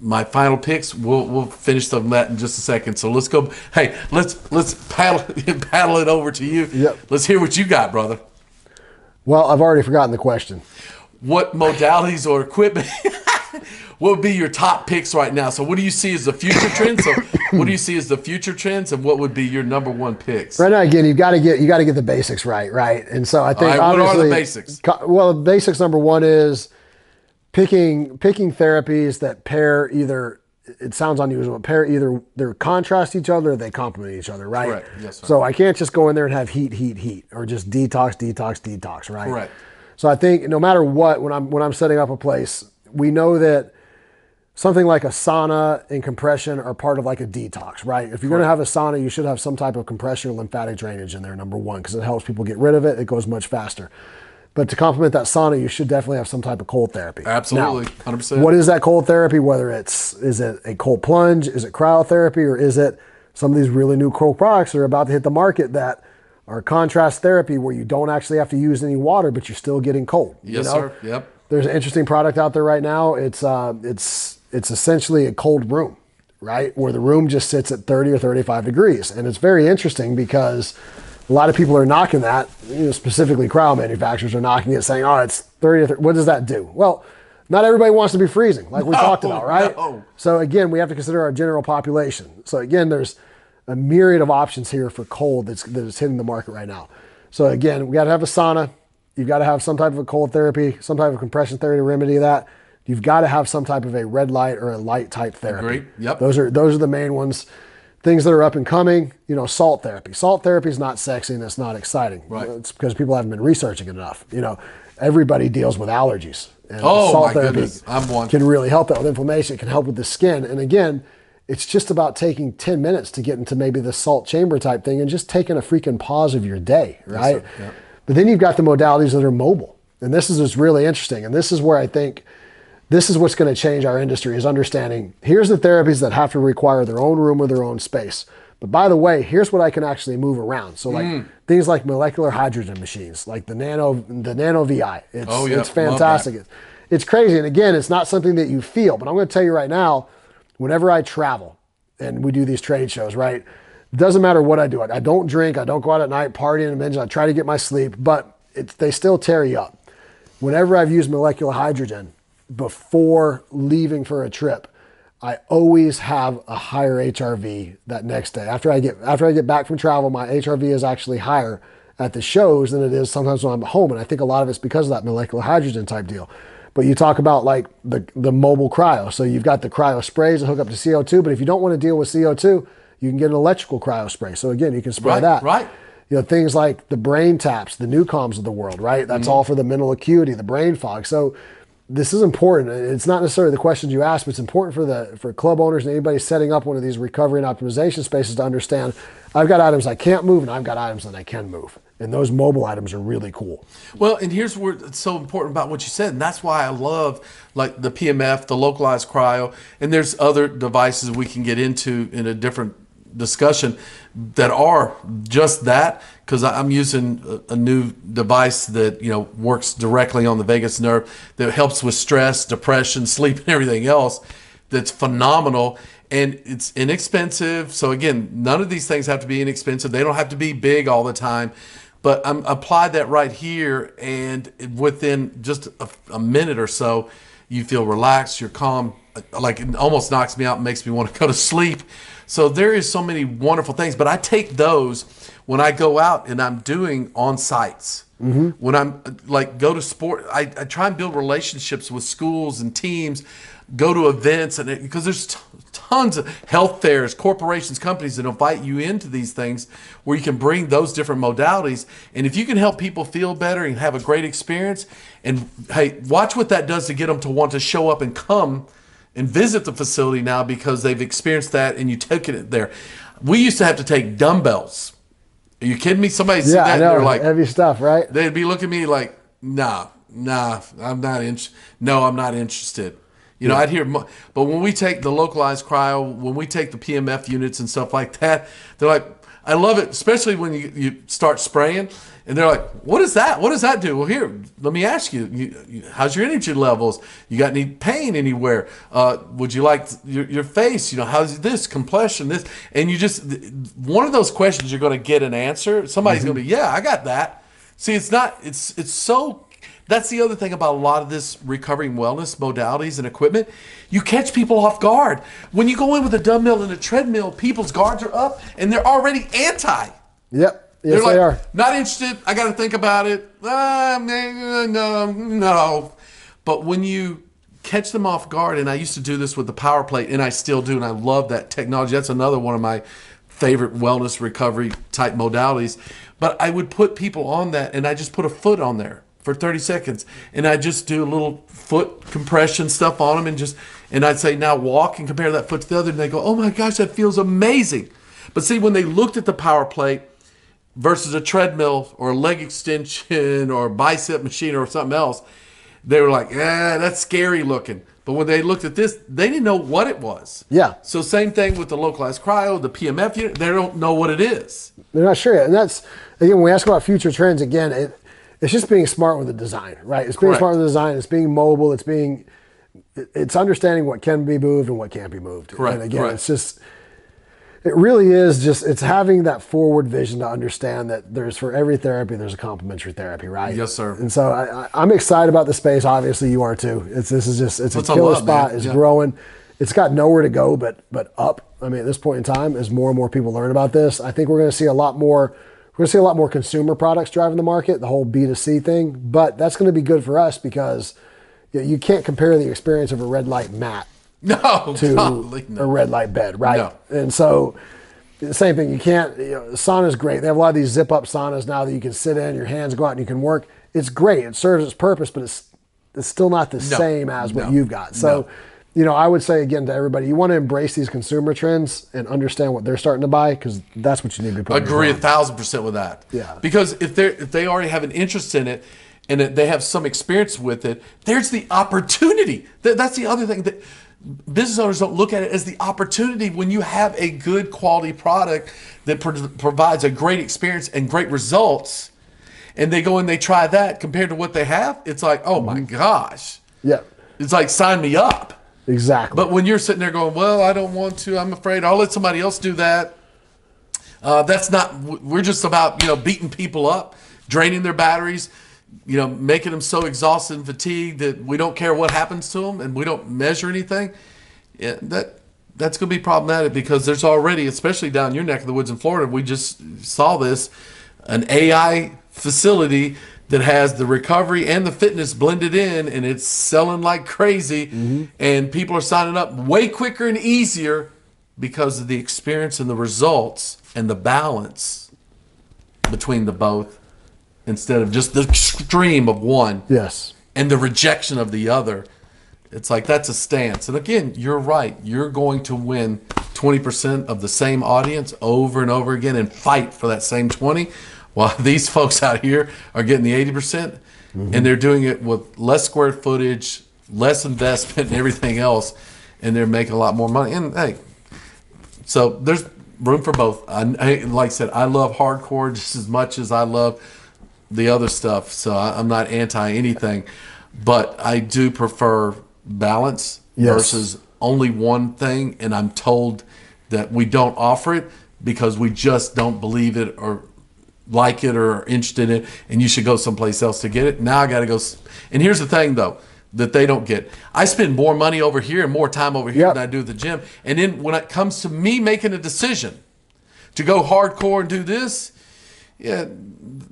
my final picks, we'll finish on that in just a second. So let's go. Hey, let's paddle it over to you. Yep. Let's hear what you got, brother. Well, I've already forgotten the question. What modalities or equipment? What would be your top picks right now? So what do you see as the future trends? So what do you see as the future trends, and what would be your number one picks? Right now, again, you got to get the basics right? And so I think, what obviously, are the basics? Well, the basics, number one is picking therapies that pair either. It sounds unusual, but pair either they contrast each other or they complement each other, right? Correct. Yes, sir. So I can't just go in there and have heat, or just detox, right? Correct. So I think no matter what, when I'm setting up a place, we know that something like a sauna and compression are part of like a detox, right? If you're going to have a sauna, you should have some type of compression or lymphatic drainage in there, number one, because it helps people get rid of it. It goes much faster. But to complement that sauna, you should definitely have some type of cold therapy. Absolutely, now, 100%. What is that cold therapy? Whether is it a cold plunge, is it cryotherapy, or is it some of these really new cold products that are about to hit the market that are contrast therapy, where you don't actually have to use any water, but you're still getting cold. Yes, sir. Yep. There's an interesting product out there right now. It's essentially a cold room, right? Where the room just sits at 30 or 35 degrees. And it's very interesting because a lot of people are knocking that, specifically cryo manufacturers are knocking it, saying, oh, it's 30 or 30. What does that do? Well, not everybody wants to be freezing, like we talked about, right? No. So again, we have to consider our general population. So again, there's a myriad of options here for cold that is hitting the market right now. So again, we got to have a sauna. You've got to have some type of a cold therapy, some type of compression therapy to remedy that. You've got to have some type of a red light or a light type therapy. Agreed. Yep. Those are the main ones. Things that are up and coming, salt therapy. Salt therapy is not sexy and it's not exciting. Right. It's because people haven't been researching it enough. Everybody deals with allergies. And Oh, salt my therapy goodness. I'm one. can really help that with inflammation. It can help with the skin. And again, it's just about taking 10 minutes to get into maybe the salt chamber type thing and just taking a freaking pause of your day, right? Yes, sir. Yep. But then you've got the modalities that are mobile. And this is what's really interesting. And this is where I think this is what's going to change our industry, is understanding here's the therapies that have to require their own room or their own space. But by the way, here's what I can actually move around. So like things like molecular hydrogen machines, like the Nano VI. It's fantastic. It's crazy. And again, it's not something that you feel, but I'm going to tell you right now, whenever I travel and we do these trade shows, right? It doesn't matter what I do. I don't drink. I don't go out at night partying and binge. I try to get my sleep, but they still tear you up. Whenever I've used molecular hydrogen before leaving for a trip, I always have a higher HRV that next day. After I get back from travel, my HRV is actually higher at the shows than it is sometimes when I'm at home. And I think a lot of it's because of that molecular hydrogen type deal. But you talk about like the mobile cryo. So you've got the cryo sprays that hook up to CO2, but if you don't want to deal with CO2, you can get an electrical cryo spray. So again, you can spray that. Right. Things like the brain taps, the Newcoms of the world, right? That's all for the mental acuity, the brain fog. So this is important. It's not necessarily the questions you ask, but it's important for club owners and anybody setting up one of these recovery and optimization spaces to understand I've got items I can't move and I've got items that I can move. And those mobile items are really cool. Well, and here's where it's so important about what you said, and that's why I love like the PMF, the localized cryo, and there's other devices we can get into in a different discussion that are just that, because I'm using a new device that works directly on the vagus nerve that helps with stress, depression, sleep, and everything else. That's phenomenal, and it's inexpensive. So again, none of these things have to be inexpensive. They don't have to be big all the time. But apply that right here, and within just a minute or so, you feel relaxed, you're calm. Like it almost knocks me out and makes me want to go to sleep. So there is so many wonderful things. But I take those when I go out and I'm doing on sites. Mm-hmm. When I'm like go to sport, I try and build relationships with schools and teams, go to events, and because there's tons of health fairs, corporations, companies that invite you into these things where you can bring those different modalities. And if you can help people feel better and have a great experience, and hey, watch what that does to get them to want to show up and come and visit the facility now because they've experienced that and you took it there. We used to have to take dumbbells. Are you kidding me? Somebody see that I and know, they're like, heavy stuff, right? they'd be looking at me like, nah, I'm not interested. You know, I'd hear, but when we take the localized cryo, when we take the PMF units and stuff like that, they're like, I love it, especially when you start spraying, and they're like, what is that? What does that do? Well, here, let me ask you, how's your energy levels? You got any pain anywhere? Would you like your face? You know, how's this compression? This, and you just, one of those questions you're going to get an answer. Somebody's going to be, yeah, I got that. See, it's not, it's so. That's the other thing about a lot of this recovery and wellness modalities and equipment. You catch people off guard. When you go in with a dumbbell and a treadmill, people's guards are up and they're already anti. Yep. Yes, they're like, they are. Not interested. I got to think about it. No. But when you catch them off guard, and I used to do this with the power plate, and I still do, and I love that technology. That's another one of my favorite wellness recovery type modalities. But I would put people on that, and I just put a foot on there for 30 seconds. And I just do a little foot compression stuff on them and I'd say, now walk and compare that foot to the other. And they go, oh my gosh, that feels amazing. But see, when they looked at the power plate versus a treadmill or a leg extension or a bicep machine or something else, they were like, that's scary looking. But when they looked at this, they didn't know what it was. Yeah. So same thing with the localized cryo, the PMF unit, they don't know what it is. They're not sure yet. And that's, again, when we ask about future trends, again, it's just being smart with the design, right? It's being Correct. smart with the design. It's being mobile. It's understanding what can be moved and what can't be moved. Correct. And again, Correct. it really is it's having that forward vision to understand that there's, for every therapy, there's a complementary therapy, right? Yes, sir. And so I'm excited about the space. Obviously, you are too. It's a killer spot. Man. It's growing. It's got nowhere to go but up. I mean, at this point in time, as more and more people learn about this, I think we're going to see a lot more. We're going to see a lot more consumer products driving the market, the whole B2C thing. But that's going to be good for us because you can't compare the experience of a red light mat to a red light bed, right? No. And so the same thing. You can't, sauna's great. They have a lot of these zip up saunas now that you can sit in, your hands go out and you can work. It's great. It serves its purpose, but it's still not the same as what you've got. So, I would say again to everybody, you want to embrace these consumer trends and understand what they're starting to buy because that's what you need to be putting. Agree 1,000% with that. Yeah. Because if they already have an interest in it and they have some experience with it, there's the opportunity. That's the other thing that business owners don't look at it as the opportunity when you have a good quality product that provides a great experience and great results. And they go and they try that compared to what they have. It's like, oh my gosh. Yeah. It's like, sign me up. Exactly. But when you're sitting there going, well, I don't want to, I'm afraid, I'll let somebody else do that. That's not, we're just about, beating people up, draining their batteries, making them so exhausted and fatigued that we don't care what happens to them and we don't measure anything. Yeah, that's going to be problematic because there's already, especially down your neck of the woods in Florida, we just saw this, an AI facility that has the recovery and the fitness blended in, and it's selling like crazy, and people are signing up way quicker and easier because of the experience and the results and the balance between the both instead of just the extreme of one and the rejection of the other. It's like that's a stance. And again, you're right. You're going to win 20% of the same audience over and over again and fight for that same 20%. While these folks out here are getting the 80%, and they're doing it with less square footage, less investment, and everything else, and they're making a lot more money. And hey, so there's room for both. Like I said, I love hardcore just as much as I love the other stuff. So I'm not anti anything, but I do prefer balance versus only one thing. And I'm told that we don't offer it because we just don't believe it or like it or interested in it, and you should go someplace else to get it. Now I got to go. And here's the thing, though, that they don't get. I spend more money over here and more time over here than I do at the gym. And then when it comes to me making a decision to go hardcore and do this,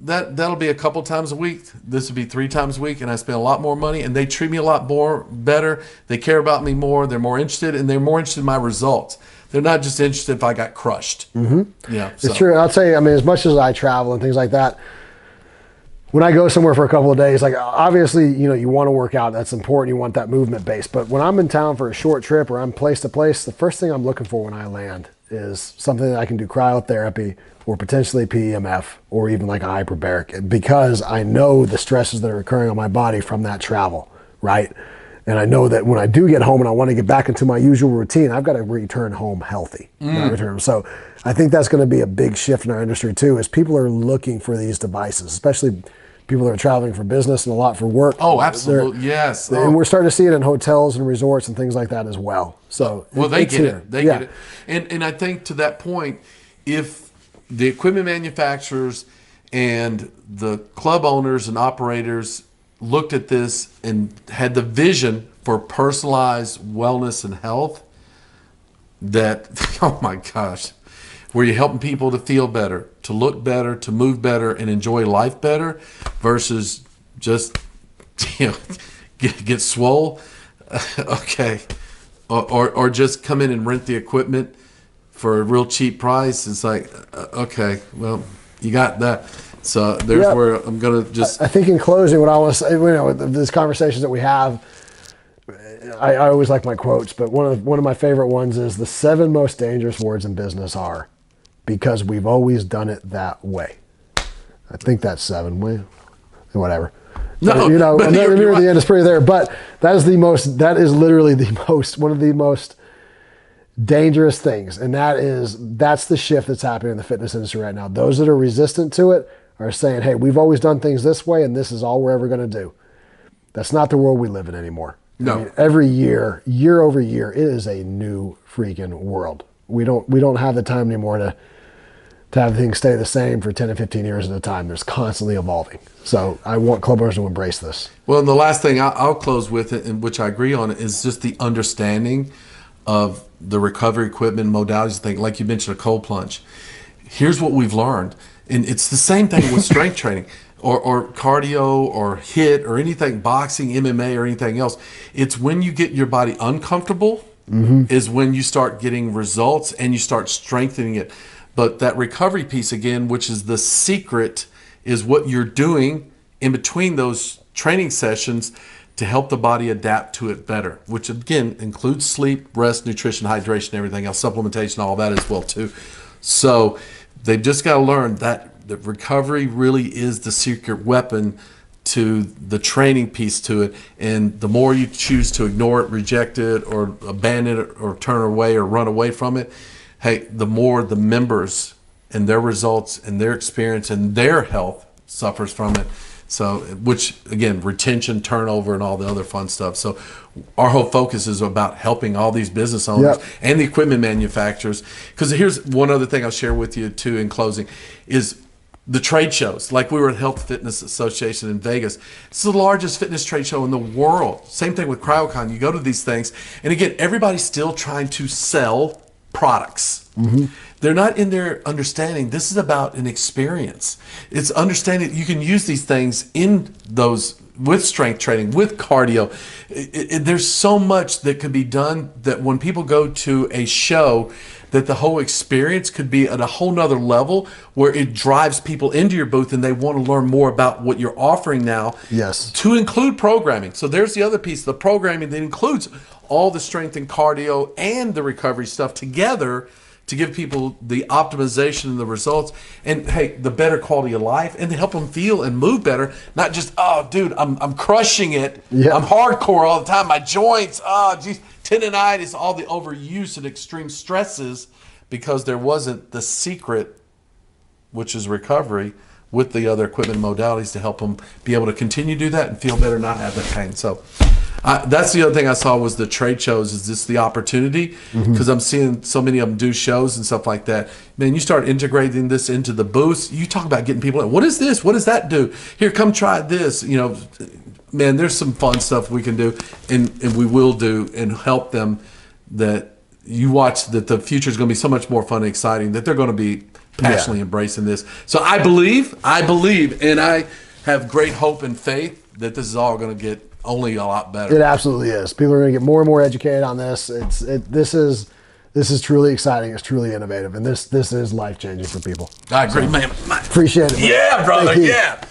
that'll be a couple times a week. This would be 3 times a week, and I spend a lot more money, and they treat me a lot more better. They care about me more. They're more interested, and they're more interested in my results. They're not just interested if I got crushed. Yeah, it's true. I'll tell you, I mean, as much as I travel and things like that, when I go somewhere for a couple of days, like obviously, you know, you want to work out. That's important. You want that movement base. But when I'm in town for a short trip or I'm place to place, the first thing I'm looking for when I land is something that I can do cryotherapy or potentially PEMF or even like a hyperbaric, because I know the stresses that are occurring on my body from that travel, right? And I know that when I do get home and I want to get back into my usual routine, I've got to return home healthy. So I think that's going to be a big shift in our industry too, is people are looking for these devices, especially people that are traveling for business and a lot for work. Oh, absolutely. Yes. And we're starting to see it in hotels and resorts and things like that as well. So they get it. They get it. And I think to that point, if the equipment manufacturers and the club owners and operators looked at this and had the vision for personalized wellness and health, that, oh my gosh, where you're helping people to feel better, to look better, to move better, and enjoy life better, versus just, you know, get swole, okay, or just come in and rent the equipment for a real cheap price. It's like, okay, well, you got that. So there's where I'm gonna just. I think in closing, what I want to say, you know, these conversations that we have, I always like my quotes, but one of my favorite ones is the 7 most dangerous words in business are, because we've always done it that way. I think that's 7. Whatever. No, you know, but near the end is pretty there. But that is literally one of the most dangerous things. And that's the shift that's happening in the fitness industry right now. Those that are resistant to it are saying, hey, we've always done things this way, and this is all we're ever going to do. That's not the world we live in anymore. No. I mean, every year over year, it is a new freaking world. We don't have the time anymore to have things stay the same for 10 and 15 years at a time. There's constantly evolving. So I want club owners to embrace this. Well, and the last thing I'll close with, and which I agree on, is just the understanding of the recovery equipment modalities thing. Like you mentioned, a cold plunge. Here's what we've learned. And it's the same thing with strength training or cardio or HIIT or anything, boxing, MMA or anything else. It's when you get your body uncomfortable is when you start getting results and you start strengthening it. But that recovery piece, again, which is the secret, is what you're doing in between those training sessions to help the body adapt to it better, which again includes sleep, rest, nutrition, hydration, everything else, supplementation, all that as well too. So they've just got to learn that the recovery really is the secret weapon to the training piece to it. And the more you choose to ignore it, reject it, or abandon it, or turn away or run away from it, hey, the more the members and their results and their experience and their health suffers from it. So, which again, retention, turnover, and all the other fun stuff. So our whole focus is about helping all these business owners and the equipment manufacturers. Because here's one other thing I'll share with you too in closing is the trade shows. Like we were at Health Fitness Association in Vegas. It's the largest fitness trade show in the world. Same thing with CryoCon. You go to these things, and again, everybody's still trying to sell products. They're not in their understanding. This is about an experience. It's understanding you can use these things in those with strength training, with cardio. There's so much that could be done that when people go to a show, that the whole experience could be at a whole nother level where it drives people into your booth and they want to learn more about what you're offering now. Yes. To include programming. So there's the other piece, the programming that includes all the strength and cardio and the recovery stuff together to give people the optimization and the results and, hey, the better quality of life and to help them feel and move better. Not just, oh, dude, I'm crushing it. Yeah. I'm hardcore all the time. My joints, oh, geez, tendonitis, all the overuse and extreme stresses because there wasn't the secret, which is recovery, with the other equipment modalities to help them be able to continue to do that and feel better, not have that pain. So that's the other thing I saw was the trade shows. Is this the opportunity? Because I'm seeing so many of them do shows and stuff like that. Man, you start integrating this into the booths. You talk about getting people in. What is this? What does that do? Here, come try this. You know, man, there's some fun stuff we can do and we will do and help them that you watch that the future is going to be so much more fun and exciting that they're going to be passionately embracing this. So I believe, and I have great hope and faith that this is all going to get only a lot better. It absolutely is. People are going to get more and more educated on this. This is truly exciting. It's truly innovative, and this is life changing for people. I agree, man. Appreciate it. Man. Yeah, brother. Yeah.